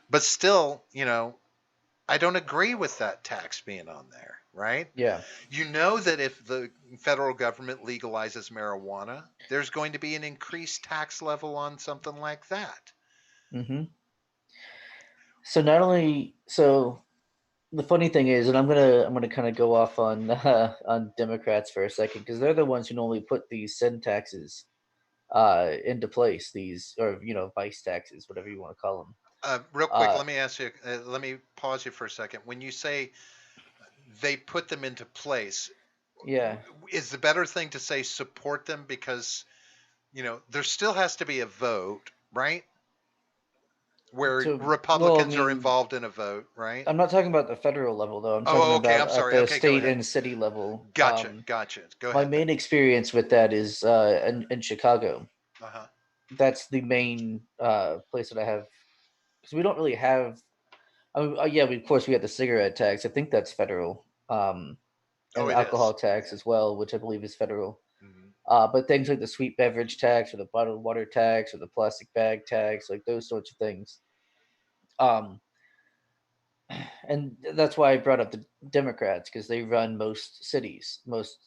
But still, I don't agree with that tax being on there, right? Yeah. You know that if the federal government legalizes marijuana, there's going to be an increased tax level on something like that. Hmm. So not only so the funny thing is, and I'm gonna kind of go off on Democrats for a second because they're the ones who normally put these sin taxes into place. These or vice taxes, whatever you want to call them. Real quick, Uh, let me ask you. Let me pause you for a second. When you say they put them into place, yeah. is the better thing to say support them because there still has to be a vote, right? Where So well, I Republicans are mean, involved in a vote, right? I'm not talking about the federal level though. I'm talking Oh, okay. about I'm at sorry. the Okay, go state ahead. and city level. Gotcha. Gotcha. Go My ahead then. main experience with that is in Chicago. Uh huh. That's the main place that I have because we don't really have. I mean, yeah, of course we have the cigarette tax. I think that's federal, Oh, and the it alcohol is. tax Yeah. as well, which I believe is federal. Hmm. But things like the sweet beverage tax or the bottled water tax or the plastic bag tax, like those sorts of things. Um, and that's why I brought up the Democrats because they run most cities. Most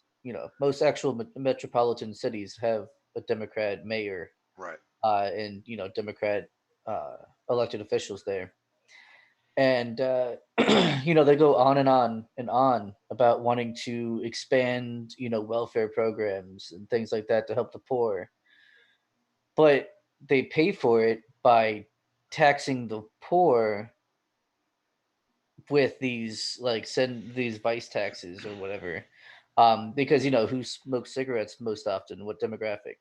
actual metropolitan cities have a Democrat mayor, Right. and Democrat uh, elected officials there. And they go on and on and on about wanting to expand welfare programs and things like that to help the poor, but they pay for it by taxing the poor with these send these vice taxes or whatever, because who smokes cigarettes most often, what demographic?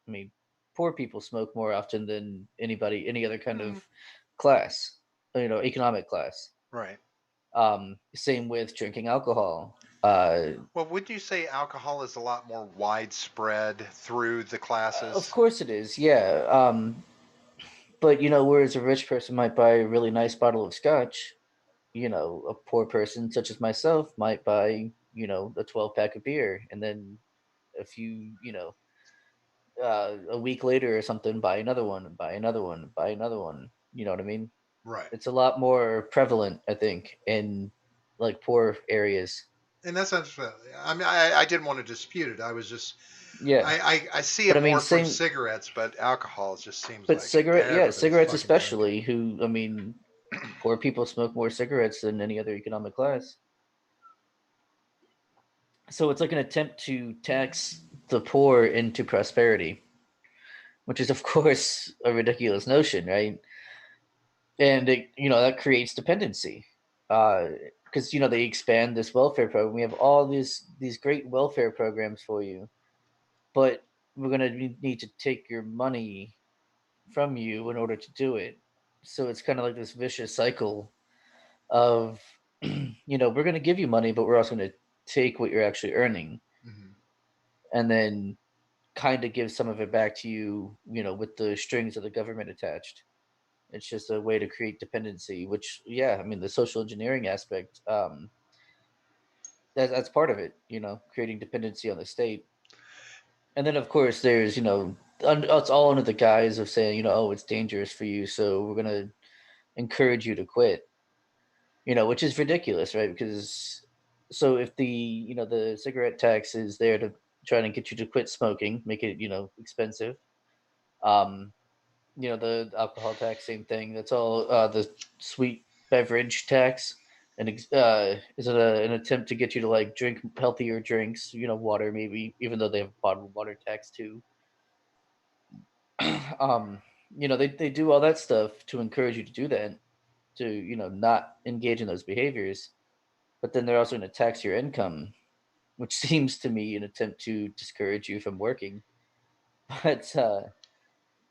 I mean, poor people smoke more often than any other kind Mm, of class, economic class. right. Same with drinking alcohol. Well, wouldn't you say alcohol is a lot more widespread through the Of classes? course it is, yeah. But whereas a rich person might buy a really nice bottle of scotch, a poor person such as myself might buy, a 12 pack of beer, and then a few, a week later or something, buy another one, and buy another one, and buy another one. You know what I mean? Right. It's a lot more prevalent, I think, in like poor areas. And that's not. I mean, I didn't want to dispute it. I was just. Yeah. I see But it I mean, more from same, cigarettes, but alcohol just seems but like yeah, everybody's cigarettes fucking drinking. especially, who, I mean, poor people smoke more cigarettes than any other economic class. So it's like an attempt to tax the poor into prosperity, which is, of course, a ridiculous notion, right? And that creates dependency, because they expand this welfare program. We have all these great welfare programs for you, but we're gonna need to take your money from you in order to do it. So it's kind of like this vicious cycle of, we're gonna give you money, but we're also gonna take what you're actually earning, Hmm. and then kind of give some of it back to you, with the strings of the government attached. It's just a way to create dependency, which, yeah, I mean, the social engineering aspect, that's part of it, creating dependency on the state. And then, of course, there's, it's all under the guise of saying, oh, it's dangerous for you, so we're going to encourage you to quit, which is ridiculous, right? Because so if the cigarette tax is there to try to get you to quit smoking, make it, expensive, Um, the alcohol tax, same thing. That's all. The sweet beverage tax, and is it an attempt to get you to like drink healthier drinks? Water maybe, even though they have bottled water tax too. um, they do all that stuff to encourage you to do that, to not engage in those behaviors. But then they're also going to tax your income, which seems to me an attempt to discourage you from working. But so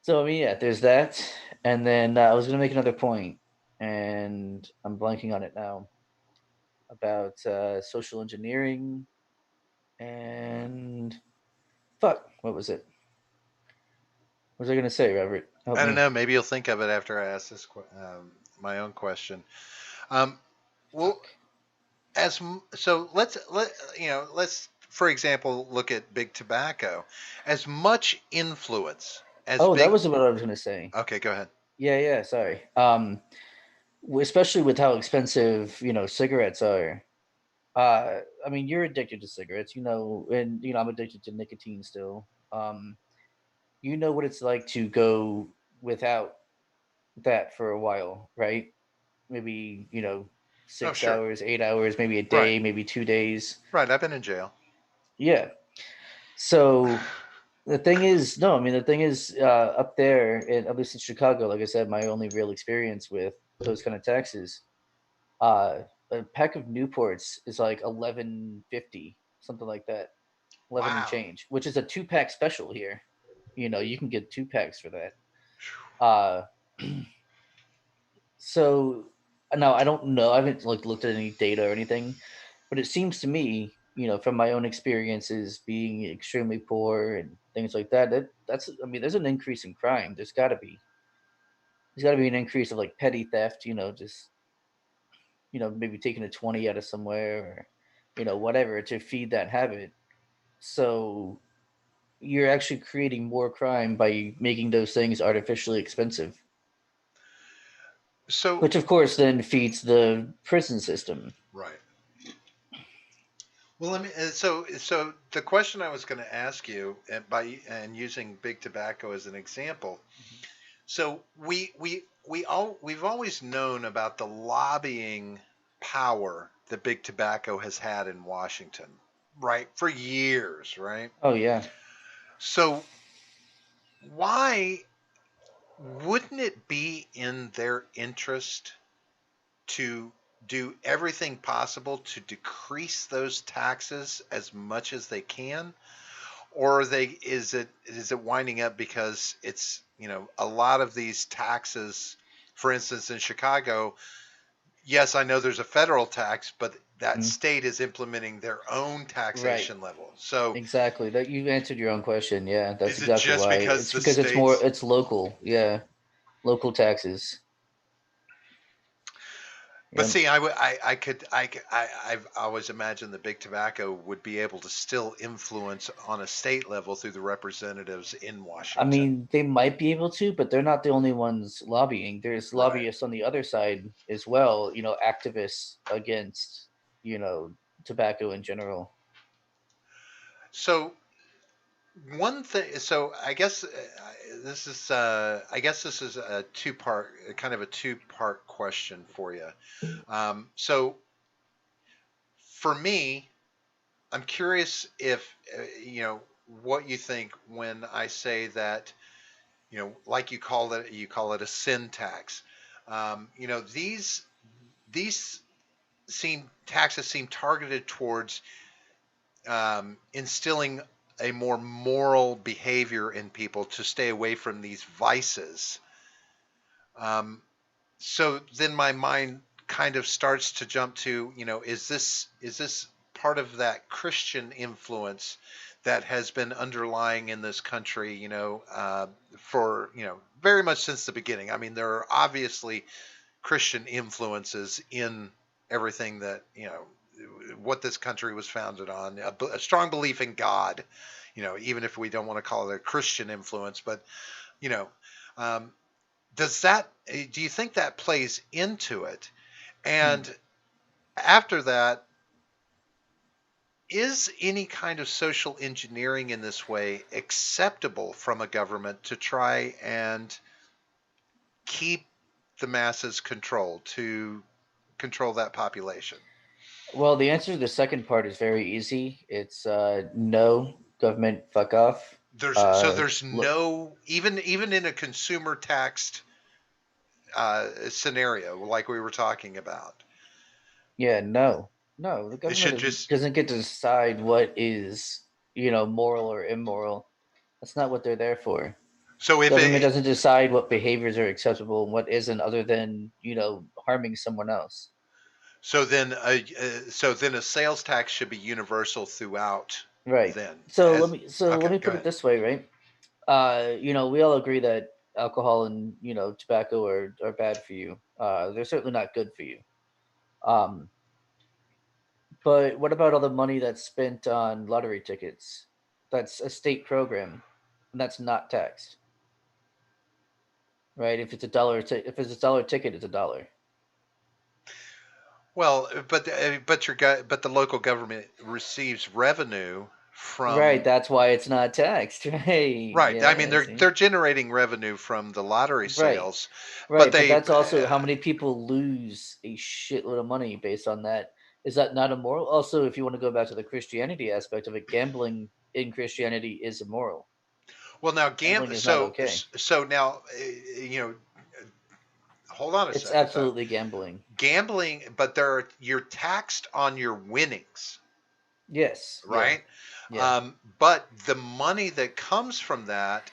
I mean, yeah, there's that, and then I was gonna make another point, and I'm blanking on it now, about social engineering and fuck, what was it? What was I gonna say, Robert? Help I don't me. know. Maybe you'll think of it after I ask my own question. Um, well, Fuck. so let's for example look at big tobacco. As much influence as Oh, that big. was what I was gonna say. Okay, go ahead. Yeah, yeah. Sorry. Especially with how expensive cigarettes are. I mean, you're addicted to cigarettes, and I'm addicted to nicotine still. You know what it's like to go without that for a while, right? Maybe, Oh, 6 sure. hours, 8 hours, maybe a Right. day, maybe 2 days. Right. I've been in jail. Yeah. So the thing is, no, I mean, the thing is, up there, at least in Chicago, like I said, my only real experience with those kind of taxes, uh, a pack of Newports is like 11.50, something like that, 11 and Wow. change, which is a 2-pack special here. You can get 2 packs for that. Uh, So now I don't know. I haven't like looked at any data or anything, but it seems to me, from my own experiences being extremely poor and things like that, that's I mean, there's an increase in crime. There's got to be. There's got to be an increase of like petty theft. Just maybe taking a 20 out of somewhere or whatever to feed that habit. So you're actually creating more crime by making those things artificially expensive, So which of course then feeds the prison system. right. Well, let me. So the question I was going to ask you, and using big tobacco as an example. So we've always known about the lobbying power that big tobacco has had in Washington, right? For years, right? Oh yeah. So why wouldn't it be in their interest to do everything possible to decrease those taxes as much as they can? Or is it winding up because it's a lot of these taxes, for instance in Chicago, yes, I know there's a federal tax, but that Mhm. state is implementing their own Right. taxation level. So Exactly. That you answered your own question. Yeah, that's is it exactly just why. because It's the because states? it's local. Yeah, local taxes. But Yep. see, I've always imagined the big tobacco would be able to still influence on a state level through the representatives in I Washington. mean, they might be able to, but they're not the only ones lobbying. There's Right. lobbyists on the other side as well. Activists against you know tobacco in general. So one thing, so I guess this is a kind of a two-part question for you. So for me, I'm curious if what you think when I say that, like you call it a sin tax. These seem taxes seem targeted towards instilling a more moral behavior in people to stay away from these vices. Um, so then my mind kind of starts to jump to, is this part of that Christian influence that has been underlying in this country, for very much since the beginning. I mean, there are obviously Christian influences in everything that what this country was founded on, a strong belief in God, even if we don't want to call it a Christian influence, but you know, um, do you think that plays into it? Hmm. And after that, is any kind of social engineering in this way acceptable from a government to try and keep the masses controlled, to control that population? Well, the answer to the second part is very easy. It's no, government, fuck off. There's Look, no, even in a consumer taxed scenario like we were talking about, yeah, no, no. The it government should just. doesn't get to decide what is, moral or immoral. That's not what they're there for. So if Government it doesn't decide what behaviors are acceptable and what isn't, other than harming someone else. so then a sales tax should be universal throughout. Right. Then So let as me so let okay, me go put it ahead. this way, right? We all agree that alcohol and tobacco are bad for you. They're certainly not good for you. Um, but what about all the money that's spent on lottery tickets? That's a state program, and that's not taxed, right? If it's a dollar ticket, it's a dollar. Well, but the local government receives revenue Right. from. That's why it's not taxed, right? Right. I mean, Yeah. See. they're generating revenue from the lottery Right. sales, but Right, but they. that's also how many people lose a shitload of money based on that. Is that not immoral? Also, if you want to go back to the Christianity aspect of it, gambling in Christianity is immoral. Well, now Gambling is not okay. so now hold on a It's second though. absolutely gambling. Gambling, but you're taxed on your winnings, Yes. Yeah. right? Yeah. But the money that comes from that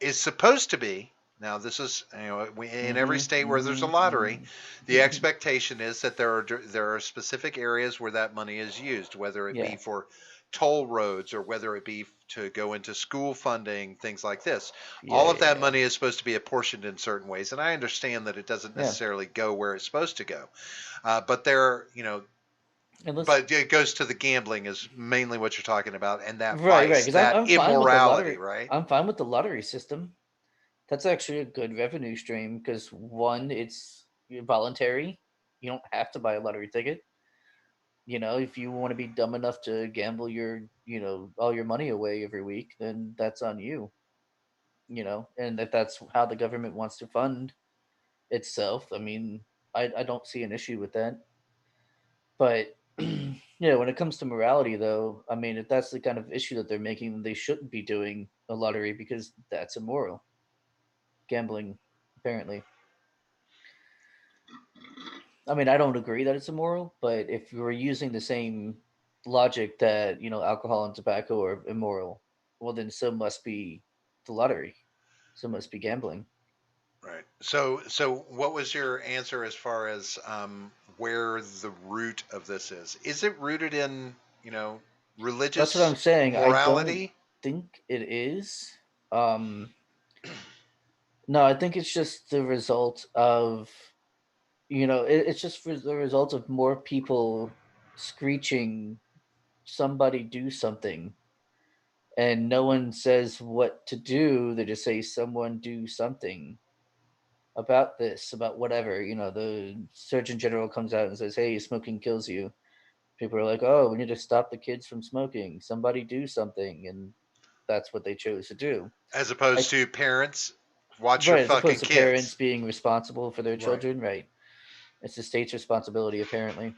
is supposed to be. Now, this is, in every Mm-hmm. state where there's a lottery, the Mm-hmm. expectation is that there are specific areas where that money is used, whether it be Yeah. for toll roads or whether it be to go into school funding, things like this. Yeah. All of Yeah. that Yeah. money is supposed to be apportioned in certain ways, and I understand that it doesn't Yeah. necessarily go where it's supposed to go. But there, And let's but it goes to the gambling is mainly what you're talking about, and that right, right, vice, because I'm that I'm fine with the immorality, lottery. right? I'm fine with the lottery system. That's actually a good revenue stream because one, it's voluntary. You don't have to buy a lottery ticket. If you want to be dumb enough to gamble all your money away every week, then that's on you. And if that's how the government wants to fund itself, I mean, I don't see an issue with that. But when it comes to morality, though, I mean, if that's the kind of issue that they're making, then they shouldn't be doing a lottery because that's immoral. Gambling, apparently. I mean, I don't agree that it's immoral, but if we're using the same logic that, alcohol and tobacco are immoral, well, then so must be the lottery. So must be gambling. Right. So what was your answer as far as where the root of this is? Is it rooted in, That's what I'm religious saying. I don't morality? think it is. Um, no, I think it's just the result of, it's just for the result of more people screeching, somebody do something, and no one says what to do. They just say, "Someone do something about this, about whatever." The Surgeon General comes out and says, "Hey, smoking kills you." People are like, "Oh, we need to stop the kids from smoking. Somebody do something," and that's what they chose to do. As I opposed to parents, watch your Right, as fucking opposed to parents kids. being responsible for their Right. children. Right, it's the state's responsibility, apparently.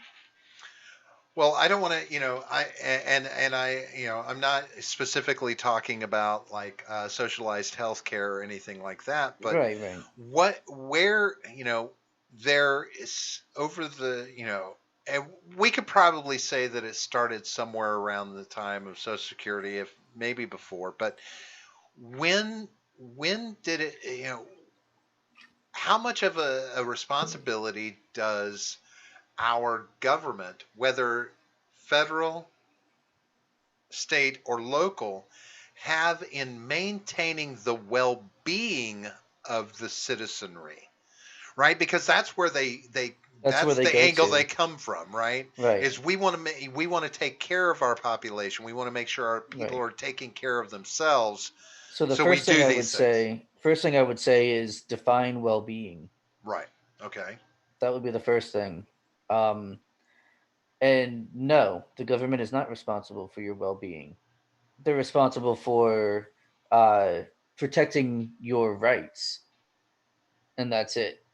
Well, I don't want to, and I, I'm not specifically talking about like socialized healthcare or anything like that, but Right, right. where, there is over the, and we could probably say that it started somewhere around the time of Social Security, if maybe before, but when, did it, how much of a responsibility does our government, whether federal, state, or local, have in maintaining the well-being of the citizenry, right? Because that's where That's where that's they the go angle they to. come from, right? Right, Is we want to take care of our population. We want to make sure our people right. are taking care of themselves. So the So we first thing do I would these things. say, first thing I would say is define well-being. Right. Okay. That would be the first thing. Um, And no, the government is not responsible for your well-being. They're responsible for uh, protecting your rights, and that's it.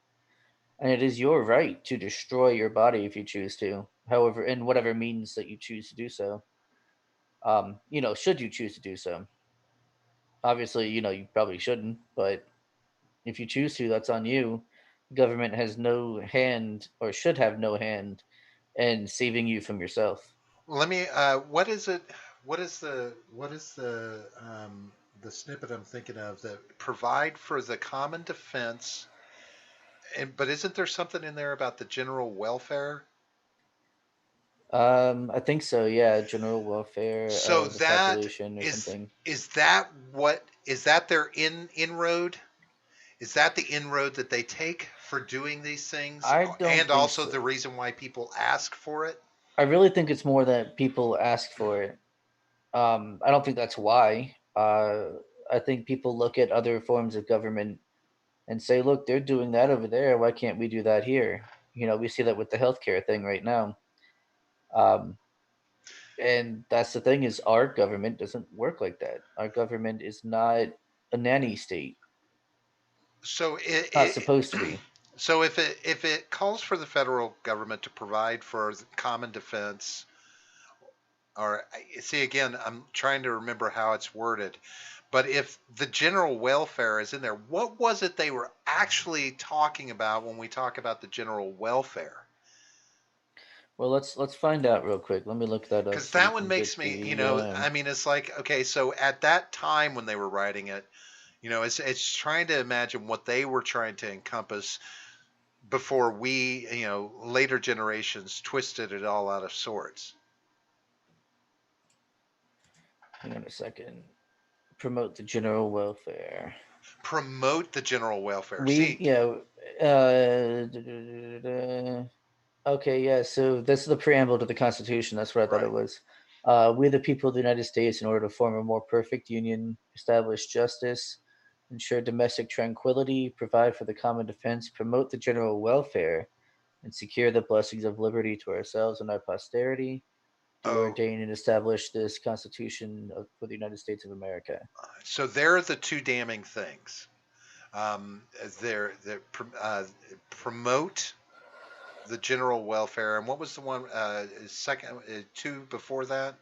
And it is your right to destroy your body if you choose to, however, in whatever means that you choose to do so. Should you choose to do so. Obviously, you probably shouldn't, but if you choose to, that's on you. The government has no hand or should have no hand in saving you from yourself. Let me. What is it? What is the snippet I'm thinking of that provide for the common defense? But isn't there something in there about the general welfare? I think so. Yeah, general welfare So of the that population or is something. is that what is that their inroad? Is that the inroad that they take for doing these things, I don't and think also so. the reason why people ask for it? I really think it's more that people ask for it. I don't think that's why. I think people look at other forms of government and say, "Look, they're doing that over there. Why can't we do that here?" We see that with the healthcare thing right now. Um, and that's the thing is, our government doesn't work like that. Our government is not a nanny state. So Not supposed to be. so if it calls for the federal government to provide for common defense, or see again, I'm trying to remember how it's worded, but if the general welfare is in there, what was it they were actually talking about when we talk about the general welfare? Well, let's find out real quick. Let me look that up Because so we that one can makes get me, the. I mean, it's like, okay, so at that time when they were writing it, it's trying to imagine what they were trying to encompass before we, later generations twisted it all out of sorts. Hang on a second. Promote the general welfare. Promote the general welfare. We See, yeah. Okay, yeah. So this is the preamble to the Constitution. That's what I thought it right. was. We, the people of the United States, in order to form a more perfect union, establish justice, ensure domestic tranquility, provide for the common defense, promote the general welfare, and secure the blessings of liberty to ourselves and our posterity, do Oh, ordain and establish this Constitution for the United States of America. so they're the two damning things. They're promote the general welfare, and what was the one second two before that?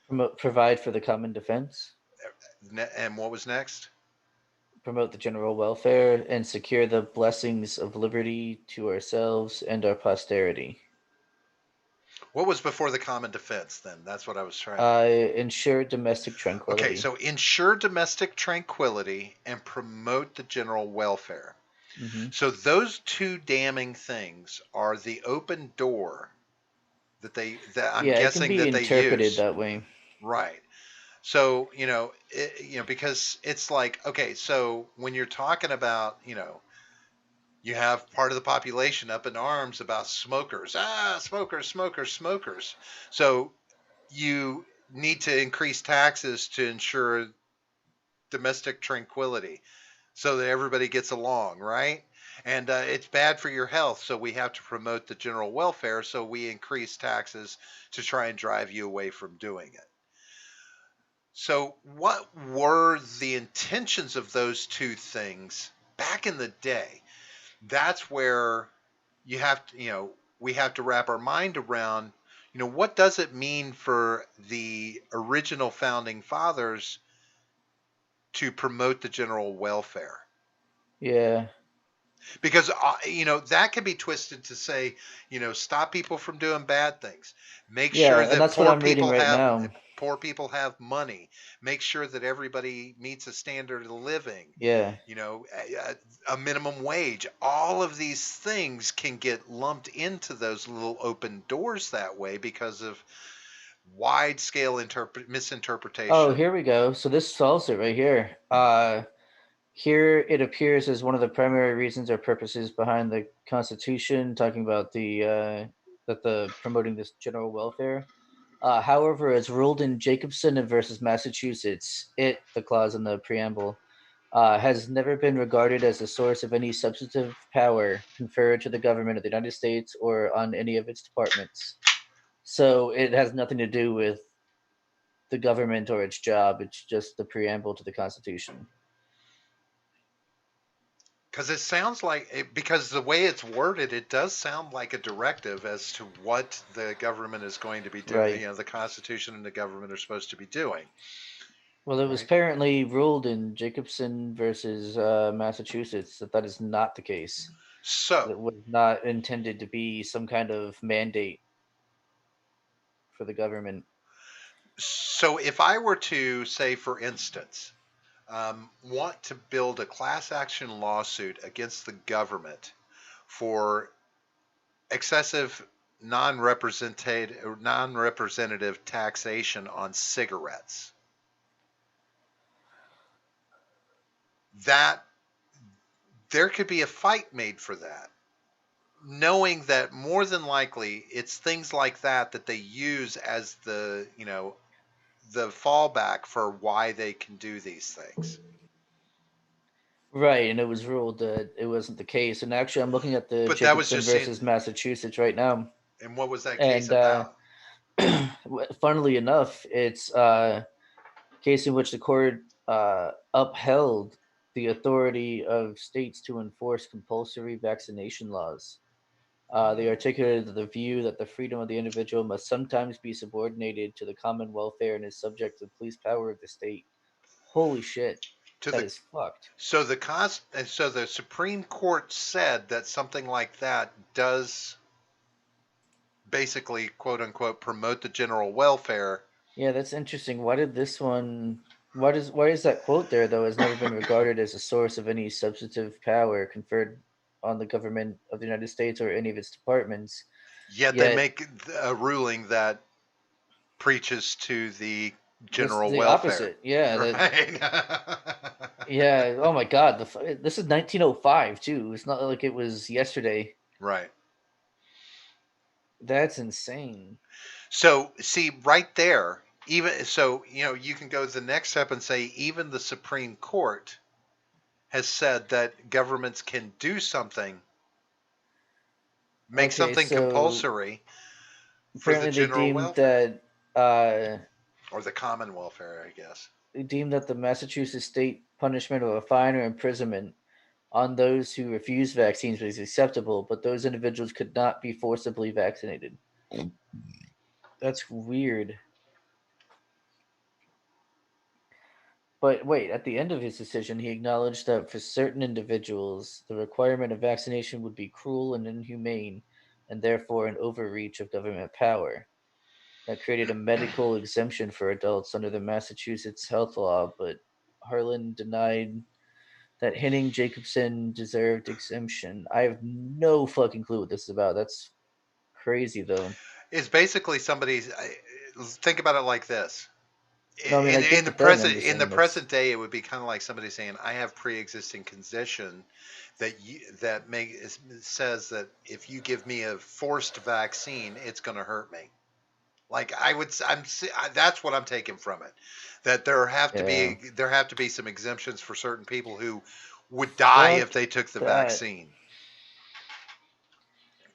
Promote, provide for the common defense, And what was next? promote the general welfare, and secure the blessings of liberty to ourselves and our posterity. What was before the common defense? Then that's what I was trying. Ensure domestic Okay, tranquility. so ensure domestic tranquility and promote the general welfare. Hmm. So those two damning things are the open door that I'm Yeah, it can guessing be that they interpreted use. that way. Right. So, because it's like, okay, so when you're talking about, you have part of the population up in arms about smokers. Ah, smokers, smokers, smokers. So you need to increase taxes to ensure domestic tranquility so that everybody gets along, right? And it's bad for your health, so we have to promote the general welfare, so we increase taxes to try and drive you away from doing it. So, what were the intentions of those two things back in the day? That's where we have to wrap our mind around, what does it mean for the original founding fathers to promote the general welfare? Yeah. Because that can be twisted to say, stop people from doing bad things, make sure Yeah, and that that's what I'm reading right now. poor people have money, make sure that everybody meets a standard of living, Yeah. a minimum wage. All of these things can get lumped into those little open doors that way because of wide scale Oh, misinterpretation. here we go. So this solves it right here. Here it appears as one of the primary reasons or purposes behind the Constitution, talking about the promoting this general welfare. However, as ruled in Jacobson and versus Massachusetts, the clause in the preamble, has never been regarded as a source of any substantive power conferred to the government of the United States or on any of its departments. So it has nothing to do with the government or its job. It's just the preamble to the Constitution. Because it sounds like because the way it's worded, it does sound like a directive as to what the government is going to be doing. Right. The Constitution and the government are supposed to be doing, Well, it was right? apparently ruled in Jacobson versus Massachusetts that that is not the case. So, That was not intended to be some kind of mandate for the government. so if I were to say, for instance, want to build a class action lawsuit against the government for excessive non-representative taxation on cigarettes, that there could be a fight made for that, knowing that more than likely it's things like that that they use as the fallback for why they can do these things. Right, and it was ruled that it wasn't the case. And actually, I'm looking at the But that was Jacobson just saying. versus Massachusetts right now, And what was that case and about? funnily enough, it's a case in which the court upheld the authority of states to enforce compulsory vaccination laws. They Hmm. articulated the view that the freedom of the individual must sometimes be subordinated to the common welfare and is subject to the police power of the state. Holy shit, To that the is fucked. so the Supreme Court said that something like that does basically, quote unquote, promote the general welfare. Yeah, that's interesting. Why did this one? Why is that quote there though has never been regarded as a source of any substantive power conferred on the government of the United States or any of its departments? Yet they Yet make a ruling that preaches to the this general the welfare. opposite. Yeah, that Right. yeah. Oh my God, this is 1905 too. It's not like it was yesterday. Right. That's insane. So, see, right there, even so, you can go to the next step and say even the Supreme Court has said that governments can do something, make Okay, something so compulsory for the apparently general welfare uh, or the common welfare, I guess. they deemed that the Massachusetts state punishment of a fine or imprisonment on those who refuse vaccines was acceptable, but those individuals could not be forcibly vaccinated. That's weird. But wait, at the end of his decision, he acknowledged that for certain individuals, the requirement of vaccination would be cruel and inhumane, and therefore an overreach of government power. That created a medical exemption for adults under the Massachusetts health law, but Harlan denied that Henning Jacobson deserved exemption. I have no fucking clue what this is about. That's crazy, though. It's basically think about it like this. No, I mean I get In the the thing. I'm present just in the saying that's present day, it would be kind of like somebody saying, "I have pre-existing condition that says that if you give me a forced vaccine, it's going to hurt me." Like I would, that's what I'm taking from it. That yeah. there have to be some exemptions for certain people who would die if Fuck they took the that. vaccine.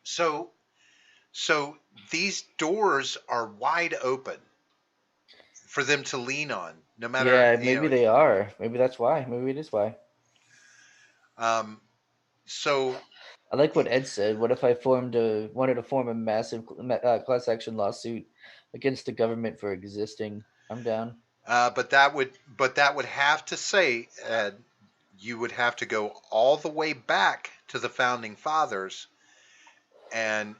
So so these doors are wide open for them to lean on, no matter Yeah, maybe they are. Maybe that's why. Maybe it is why. um, so I like what Ed said. What if I wanted to form a massive class action lawsuit against the government for existing? I'm down. but that would have to say, you would have to go all the way back to the founding fathers and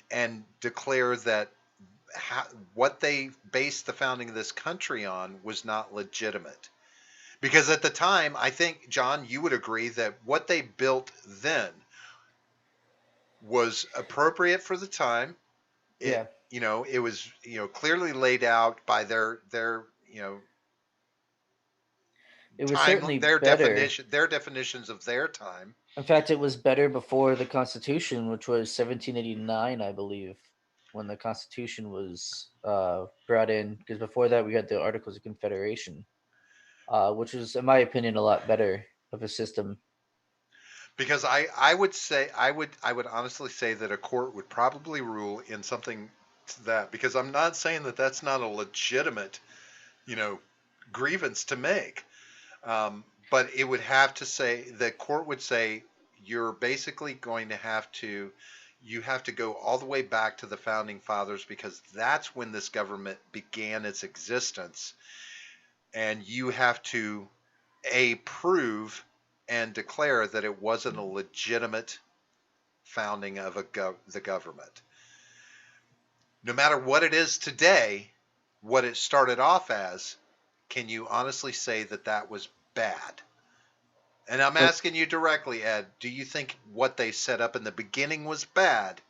declare that what they based the founding of this country on was not legitimate. Because at the time, I think, John, you would agree that what they built then was appropriate for the time. It, Yeah, it was, clearly laid out by their, it was time, certainly better. their definitions of their time. In fact, it was better before the Constitution, which was 1789, I believe, when the Constitution was brought in. Because before that, we had the Articles of Confederation, which was, in my opinion, a lot better of a system. Because I would honestly say that a court would probably rule in something to that, because I'm not saying that that's not a legitimate, you know, grievance to make. But it would have to say, the court would say, you're basically going to have to, you have to go all the way back to the founding fathers, because that's when this government began its existence. And you have to, prove and declare that it wasn't a legitimate founding of the government. No matter what it is today, what it started off as, can you honestly say that that was bad? And I'm Well, asking you directly, Ed, do you think what they set up in the beginning was bad?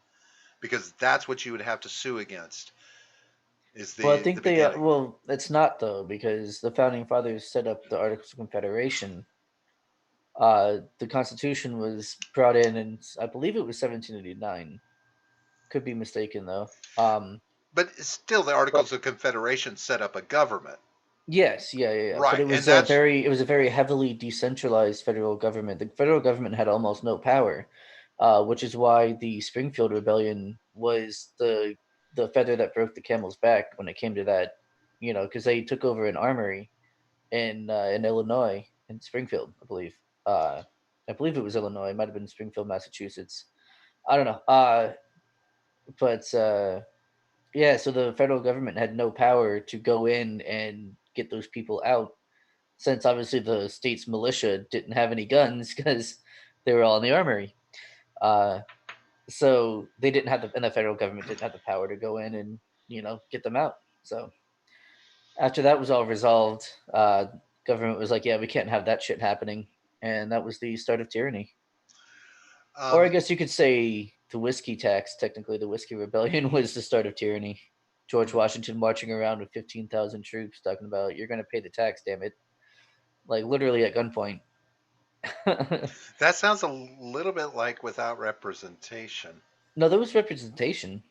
Because that's what you would have to sue against, is well, I the think they beginning. well, it's not though because the founding fathers set up the Articles of Confederation. The Constitution was brought in I believe it was 1789. Could be mistaken though. But still, the But Articles of Confederation set up a government. yes, yeah. But Right. it And was that's, it was a very heavily decentralized federal government. The federal government had almost no power, which is why the Springfield Rebellion was the feather that broke the camel's back when it came to that. You know, because they took over an armory in Illinois in Springfield, I believe. I believe it was Illinois. It might have been Springfield, Massachusetts. I don't know. But yeah, so the federal government had no power to go in and get those people out, since obviously the state's militia didn't have any guns because they were all in the armory. Uh, so they didn't have and the federal government didn't have the power to go in and get them out. So after that was all resolved, government was like, "Yeah, we can't have that shit happening," and that was the start of tyranny. Or I um, guess you could say the whiskey tax. Technically, the whiskey rebellion was the start of tyranny. George Washington marching around with 15,000 troops, talking about "You're going to pay the tax, damn it!" Like literally at gunpoint. that sounds a little bit like without representation. No, there was representation.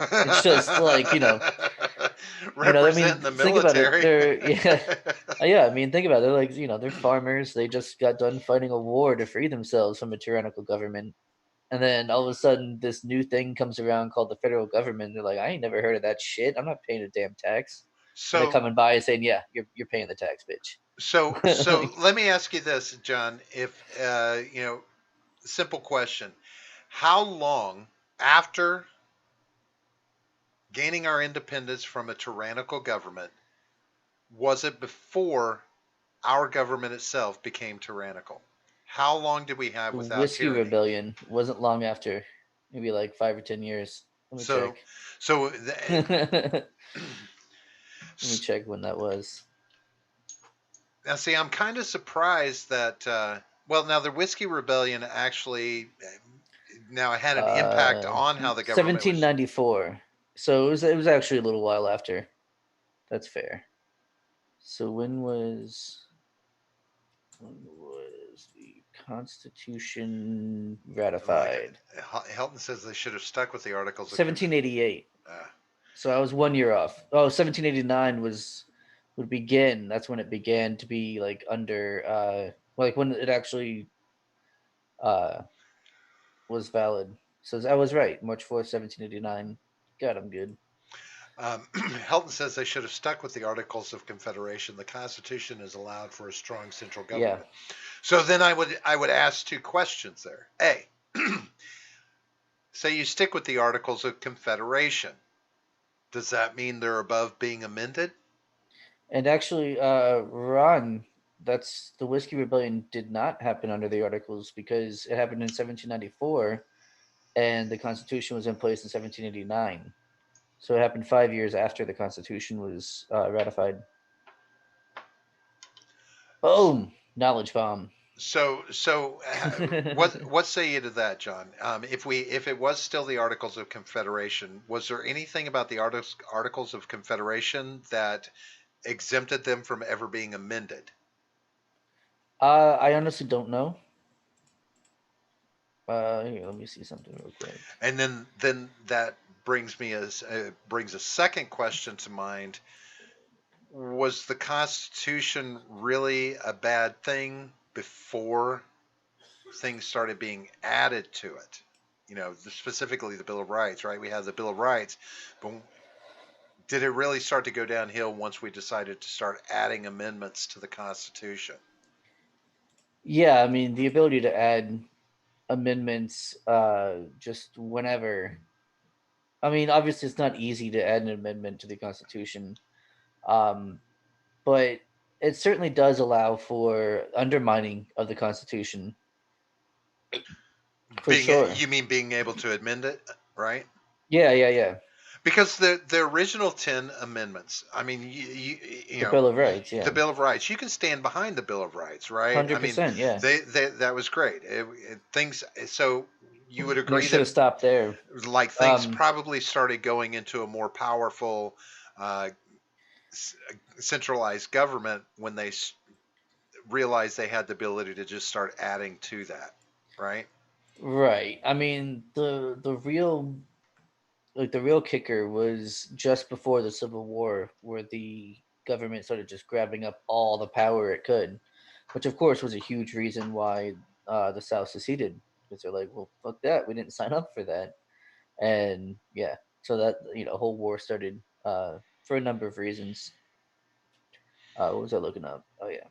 It's just like I mean, Representing the think about it. military. They're yeah, yeah. I mean, think about it. They're like they're farmers. They just got done fighting a war to free themselves from a tyrannical government, and then all of a sudden, this new thing comes around called the federal government. They're like, I ain't never heard of that shit. I'm not paying a damn tax. And they're So, coming by and saying, yeah, you're paying the tax, bitch. so Like, let me ask you this, John. If simple question: how long after gaining our independence from a tyrannical government was it before our government itself became tyrannical? How long did we have the without whiskey tyranny? rebellion wasn't long after, maybe like 5 or 10 years. Let me So, check. so Let me check when that was. now, see, I'm kind of surprised that. Well, now the whiskey rebellion actually now had an impact on how the government was. 1794. So it was actually a little while after. That's fair. So when was the Constitution Like ratified? Helton says, they should have stuck with the Articles of Conf. 1788. Uh, So I was 1 year off. Oh, 1789 would begin. That's when it began to be like under like when it actually uh was valid. So I was right. March 4th, 1789. God, I'm good. Helton says they should have stuck with the Articles of Confederation. The Constitution is allowed for a strong central Yeah. government. So then I would ask two questions there. A, say you stick with the Articles of Confederation. Does that mean they're above being amended? And actually, Ron, that's the Whiskey Rebellion did not happen under the Articles because it happened in 1794 and the Constitution was in place in 1789. So it happened 5 years after the Constitution was ratified. Boom! Knowledge bomb. What say you to that, John? If it was still the Articles of Confederation, was there anything about the Articles of Confederation that exempted them from ever being amended? I honestly don't know. Here, let me see something real quick. And then that brings a second question to mind. Was the Constitution really a bad thing before things started being added to it? specifically the Bill of Rights, right? We have the Bill of Rights, but did it really start to go downhill once we decided to start adding amendments to the Constitution? Yeah, I mean the ability to add amendments just whenever. I mean, obviously it's not easy to add an amendment to the Constitution, um, but it certainly does allow for undermining of the Constitution for Being sure. you mean being able to amend it, right? Yeah, yeah, yeah. Because the original 10 amendments, I mean, The Bill of Rights, the yeah, Bill of Rights, you can stand behind the Bill of Rights, right? I mean, 100%, yeah. they that was great. Things so you would They agree should that have stopped there. like things Um, probably started going into a more powerful uh, centralized government when they realized they had the ability to just start adding to that, right? right. I mean, the real kicker was just before the Civil War, where the government started just grabbing up all the power it could, which of course was a huge reason why the South seceded, because they're like, well, fuck that, we didn't sign up for that, and yeah, so that whole war started for a number of reasons. What was I looking up? Oh yeah,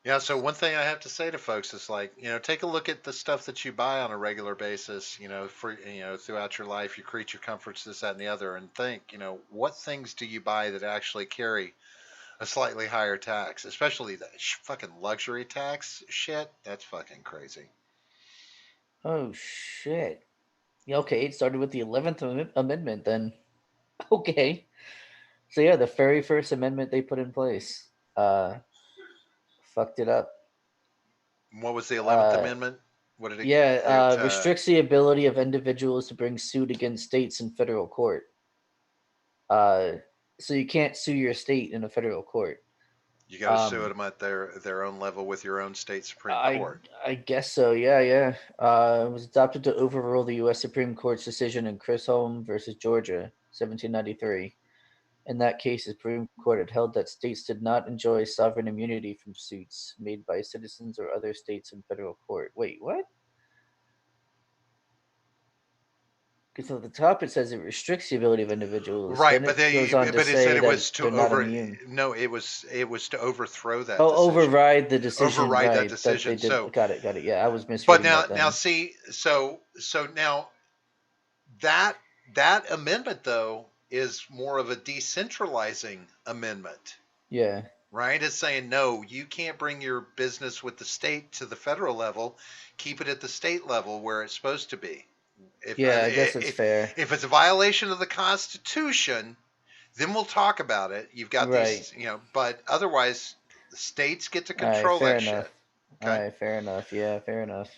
Yeah, so one thing I have to say to folks is like, take a look at the stuff that you buy on a regular basis, for throughout your life, your creature comforts, this, that, and the other, and think, what things do you buy that actually carry a slightly higher tax, especially the fucking luxury tax shit. That's fucking crazy. oh shit. Yeah, okay, it started with the 11th Amendment then. Okay. So yeah, the very first amendment they put in place fucked it up. What was the 11th Uh, Amendment? What did it? yeah, It restricts the ability of individuals to bring suit against states in federal court. Uh, so you can't sue your state in a federal court. you got to sue Um, them at their own level with your own state Supreme I Court. I guess so. Yeah, yeah. It was adopted to overrule the U.S. Supreme Court's decision in Chisholm versus Georgia, 1793. In that case, the Supreme Court had held that states did not enjoy sovereign immunity from suits made by citizens or other states in federal court. Wait, what? Because at the top it says it restricts the ability of individuals. Right, Then it goes on to but it said say it was that to they're not over. immune. No, it was to overthrow that Oh, decision, override the decision, override that right? That they decision. did. So, Got it. Got it. Yeah, I was but misreading now that now then. see, so now that that amendment though is more of a decentralizing amendment, Yeah. right? It's saying no, you can't bring your business with the state to the federal level. Keep it at the state level where it's supposed to be. If Yeah, I guess it's fair. if it's a violation of the Constitution, then we'll talk about it. You've got Right. these, but otherwise, the states get to All right. control Fair that enough. shit. All Okay. right. Fair enough. Yeah. Fair enough.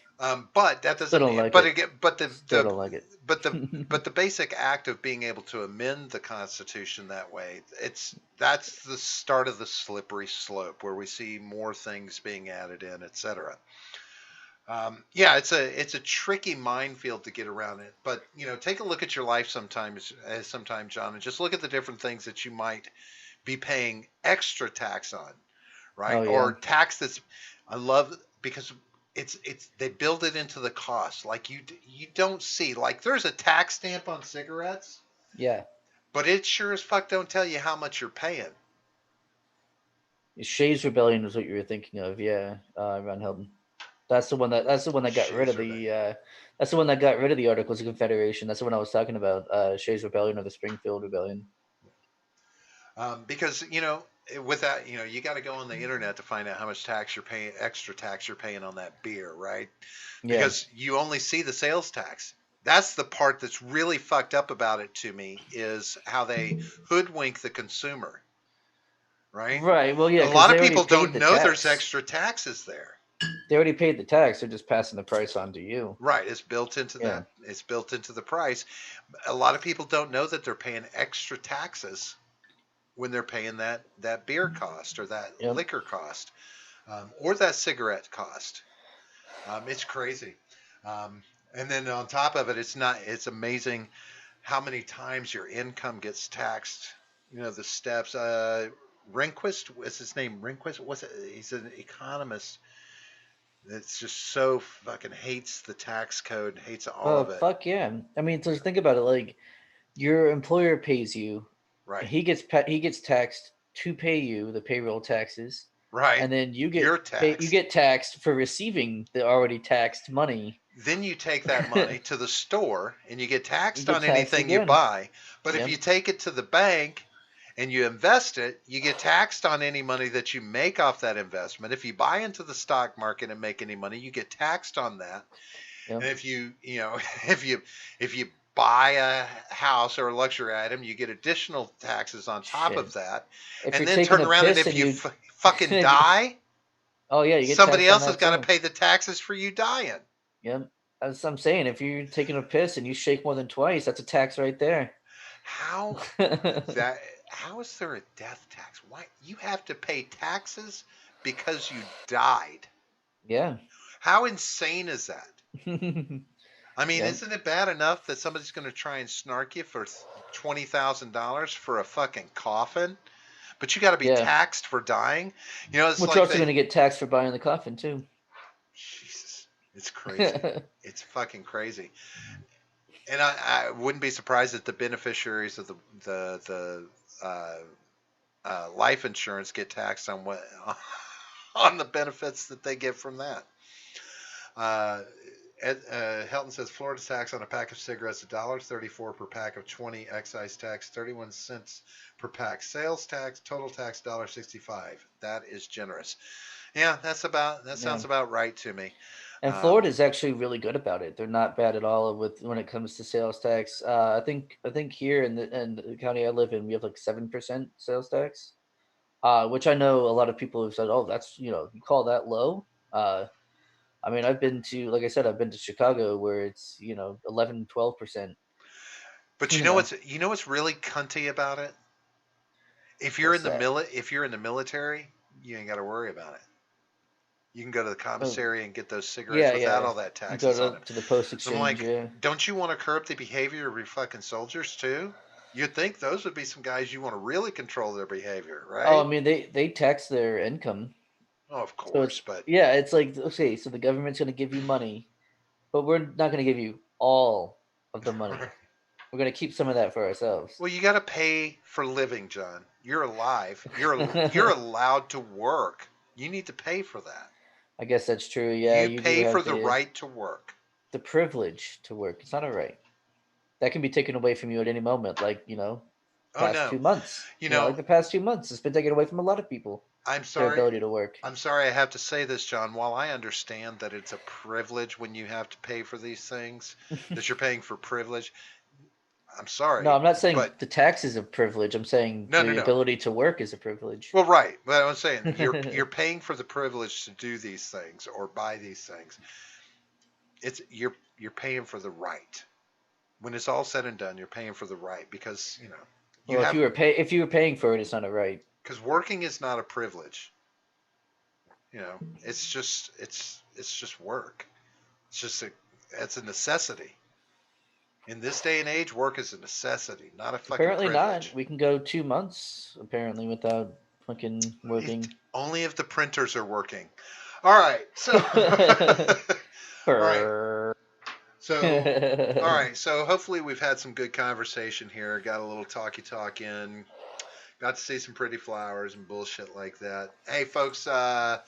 But that Still doesn't. don't like But it. again, Still don't like it. but the but the basic act of being able to amend the Constitution that way, that's the start of the slippery slope where we see more things being added in, etc. Yeah, it's a tricky minefield to get around it. But take a look at your life sometimes, John, and just look at the different things that you might be paying extra tax on, right? Oh Or yeah. tax that's I love because it's they build it into the cost. Like you don't see like there's a tax stamp on cigarettes, Yeah. but it sure as fuck don't tell you how much you're paying. Shays Rebellion was what you were thinking of. Yeah. Ron Hilton. That's the one that got rid of Shazer the Rebellion. that's the one that got rid of the Articles of Confederation. That's the one I was talking about. Shays Rebellion or the Springfield Rebellion. Because with that, you got to go on the internet to find out how much tax you're paying, extra tax you're paying on that beer, right? Yeah. Because you only see the sales tax. That's the part that's really fucked up about it to me is how they hoodwink the consumer, right? Right. Well, yeah, A because lot they of already people paid don't the know there's tax. extra taxes there. They already paid the tax. They're just passing the price on to you. Right, it's built into Yeah. that. It's built into the price. A lot of people don't know that they're paying extra taxes when they're paying that beer cost or that Yep. liquor cost or that cigarette cost. It's crazy. And then on top of it, it's amazing how many times your income gets taxed. The steps. Rehnquist, what's his name? Rehnquist. What's it? He's an economist. It's just so fucking hates the tax code, hates all Well, of it. fuck yeah. I mean, just think about it. Like, your employer pays you, Right. he gets taxed to pay you the payroll taxes, Right. and then You're you taxed. get taxed for receiving the already taxed money. Then you take that money to the store and you get You taxed get on taxed anything you again. buy. But if you Yep. take it to the bank and you invest it, you get taxed on any money that you make off that investment. If you buy into the stock market and make any money, you get taxed on that. Yep. And if you know, if you buy a house or a luxury item, you get additional taxes on top of Shit. that. If And you're then taking turn a around and piss if and you you, fucking if you, die, oh yeah, you get somebody taxed on else has that got to too. pay the taxes for you dying. Yep. That's what I'm saying. If you're taking a piss and you shake more than twice, that's a tax right there. How that how is there a death tax? Why you have to pay taxes because you died? Yeah. How insane is that? I mean, Yep. isn't it bad enough that somebody's going to try and snark you for $20,000 for a fucking coffin? But you got to be Yeah. taxed for dying. You know, it's But you're like also going they. to get taxed for buying the coffin too. Jesus, it's crazy. It's fucking crazy. And I wouldn't be surprised that the beneficiaries of the life insurance get taxed on what on the benefits that they get from that. Uh, Helton says Florida tax on a pack of cigarettes $1.34 per pack of 20, excise tax 31 cents per pack, sales tax total tax $1.65. That is generous. Yeah, that Yeah. sounds about right to me. And Florida Um, is actually really good about it. They're not bad at all with when it comes to sales tax. I think here in the county I live in, we have like 7% sales tax. Which I know a lot of people have said, "Oh, that's you call that low." I mean, I've been to, like I said, I've been to Chicago where it's 11, 12%. but You know, you know what's really cunty about it? what's that? If you're in the military, you ain't got to worry about it. You can go to the Oh, commissary and get those cigarettes yeah, without yeah. all that You go taxes on them. to the post And I'm exchange, like, yeah. don't you want to curb the behavior of your fucking soldiers too? You'd think those would be some guys you want to really control their behavior, Oh, I right? mean, they tax their income. Oh, of So it's course, but yeah, it's like, okay, so the government's going to give you money, but we're not going to give you all of the money. We're going to keep some of that for ourselves. well, you got to pay for living, John. You're alive. You're allowed to work. You need to pay for that. I guess that's true. Yeah, You you do pay have for the right to work. the privilege to work. It's not a right. That can be taken away from you at any moment, like, Oh past no, 2 months. you Like know, the past 2 months, it's been taken away from a lot of people, I'm their sorry. ability to work. I'm sorry I have to say this, John. While I understand that it's a privilege when you have to pay for these things, that you're paying for privilege, I'm No, sorry, I'm not saying but the tax is a privilege. I'm saying no, no, the no. ability to work is a privilege. Well, right. But I'm saying you're paying for the privilege to do these things or buy these things. It's you're paying for the right. When it's all said and done, you're paying for the right because you Well, have if you were paying for it, it's not a right. because working is not a privilege. It's just work. It's just it's a necessity. In this day and age, work is a necessity, not a fucking Apparently not. privilege. We can go 2 months apparently without fucking It, working. only if the printers are working. All right, so all right, Brr. so all right, so hopefully we've had some good conversation here. Got a little talky talk in. Got to see some pretty flowers and bullshit like that. Hey, folks. Oh,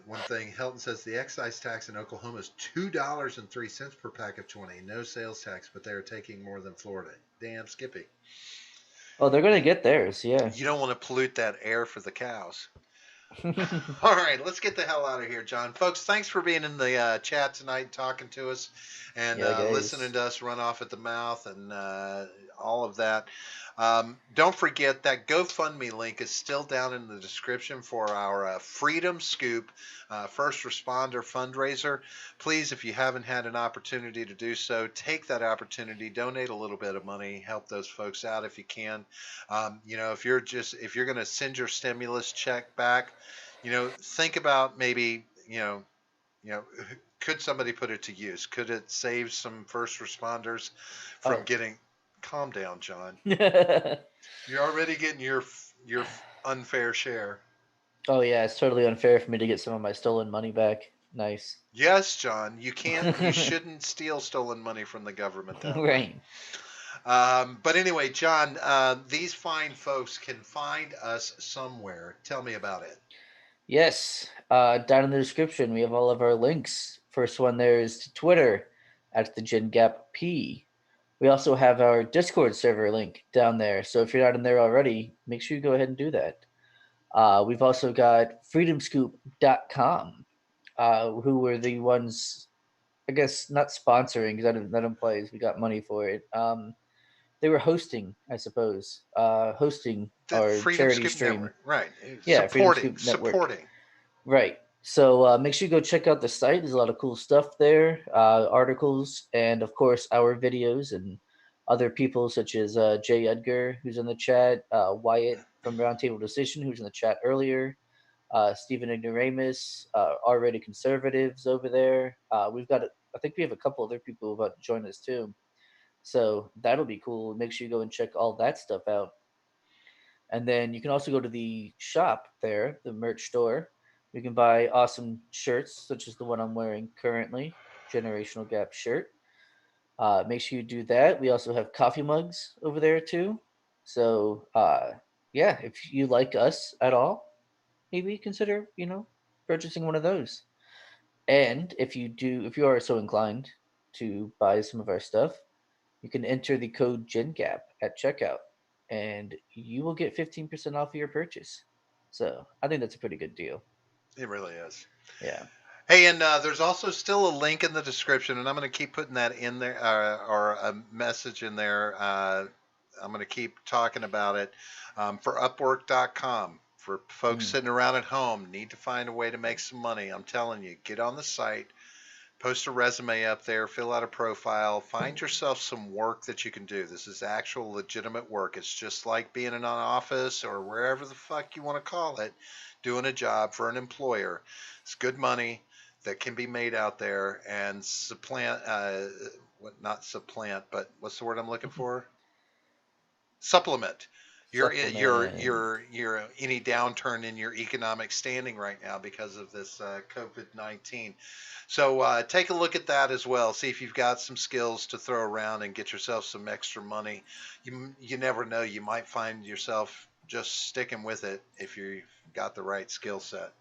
one thing. Helton says the excise tax in Oklahoma is $2.03 per pack of 20. No sales tax, but they are taking more than Florida. Damn, Skippy. Oh, they're gonna Yeah. get theirs, yeah. You don't want to pollute that air for the cows. All right, let's get the hell out of here, John. Folks, thanks for being in the chat tonight and talking to us and Yeah, listening guys. to us run off at the mouth and all of that. Don't forget that GoFundMe link is still down in the description for our Freedom Scoop first responder fundraiser. Please, if you haven't had an opportunity to do so, take that opportunity, donate a little bit of money, help those folks out if you can. If you're going to send your stimulus check back, think about maybe, you know, could somebody put it to use? Could it save some first responders from Oh. getting? Calm down, John. You're already getting your unfair share. Oh yeah, it's totally unfair for me to get some of my stolen money back. Nice. Yes, John, you can't, you shouldn't steal stolen money from the government that way. Right. But anyway, John, these fine folks can find us somewhere. Tell me about it. Yes. Down in the description, we have all of our links. First one there is to Twitter at the Gen Gap P. We also have our Discord server link down there. So if you're not in there already, make sure you go ahead and do that. We've also got freedomscoop.com, who were the ones, I guess, not sponsoring because that implies we got money for it. They were hosting, I suppose, hosting The our Freedom charity Scoop stream. Network, right? Yeah, Freedom Supporting, Scoop Network. supporting. Right. So make sure you go check out the site. There's a lot of cool stuff there, articles, and of course our videos and other people such as Jay Edgar, who's in the chat, Wyatt from Roundtable Decision, who's in the chat earlier, Stephen Ignoramus, already conservatives over there. We've got, I think we have a couple other people about to join us too. So that'll be cool. Make sure you go and check all that stuff out. And then you can also go to the shop there, the merch store. You can buy awesome shirts, such as the one I'm wearing currently, Generational Gap shirt. Make sure you do that. We also have coffee mugs over there too. So yeah, if you like us at all, maybe consider purchasing one of those. And if you are so inclined to buy some of our stuff, you can enter the code GenGap at checkout, and you will get 15% off of your purchase. So I think that's a pretty good deal. It really is. Yeah. Hey, and there's also still a link in the description, and I'm going to keep putting that in there, or a message in there. I'm going to keep talking about it for Upwork.com. For folks Mm. sitting around at home, need to find a way to make some money. I'm telling you, get on the site, post a resume up there, fill out a profile, find yourself some work that you can do. This is actual legitimate work. It's just like being in an office or wherever the fuck you want to call it, doing a job for an employer. It's good money that can be made out there and supplant, what, not supplant, but what's the word I'm looking for? Supplement Supplement. your any downturn in your economic standing right now because of this COVID-19. So take a look at that as well. See if you've got some skills to throw around and get yourself some extra money. You never know. You might find yourself just sticking with it if you got the right skill set.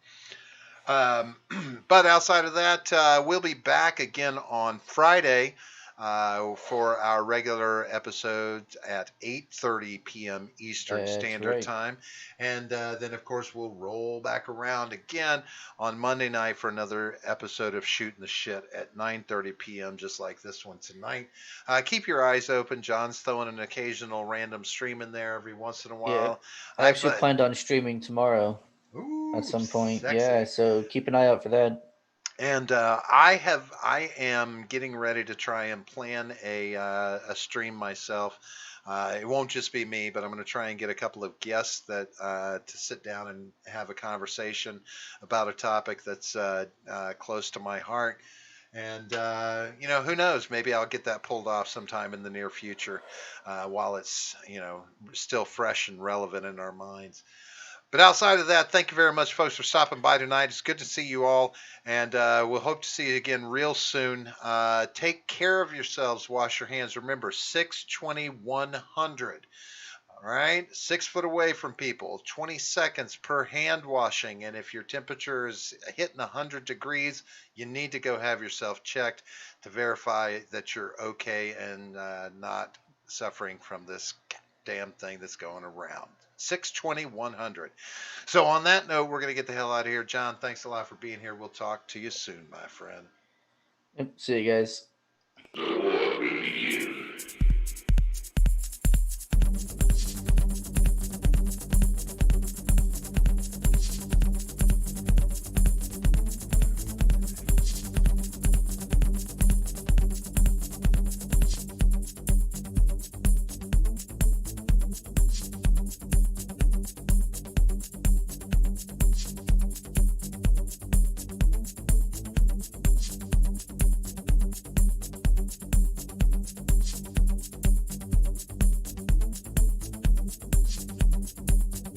Um, but outside of that, we'll be back again on Friday for our regular episodes at 8:30 p.m. Eastern That's Standard right. Time, and then of course we'll roll back around again on Monday night for another episode of Shootin the Shit at 9:30 p.m. just like this one tonight. Keep your eyes open. John's throwing an occasional random stream in there every once in a Yeah. while. I I actually but planned on streaming tomorrow at ooh, some point. Yeah, sexy. so keep an eye out for that. And I am getting ready to try and plan a stream myself. It won't just be me, but I'm going to try and get a couple of guests that to sit down and have a conversation about a topic that's close to my heart. And who knows? Maybe I'll get that pulled off sometime in the near future, while it's still fresh and relevant in our minds. But outside of that, thank you very much, folks, for stopping by tonight. It's good to see you all, and we'll hope to see you again real soon. Take care of yourselves. Wash your hands. Remember, 620-100. All right, 6 foot away from people, 20 seconds per hand washing. And if your temperature is hitting 100 degrees, you need to go have yourself checked to verify that you're okay and not suffering from this damn thing that's going around. 620-100. So, on that note, we're going to get the hell out of here. John, thanks a lot for being here. We'll talk to you soon, my friend. Yep, see you guys. The war will begin.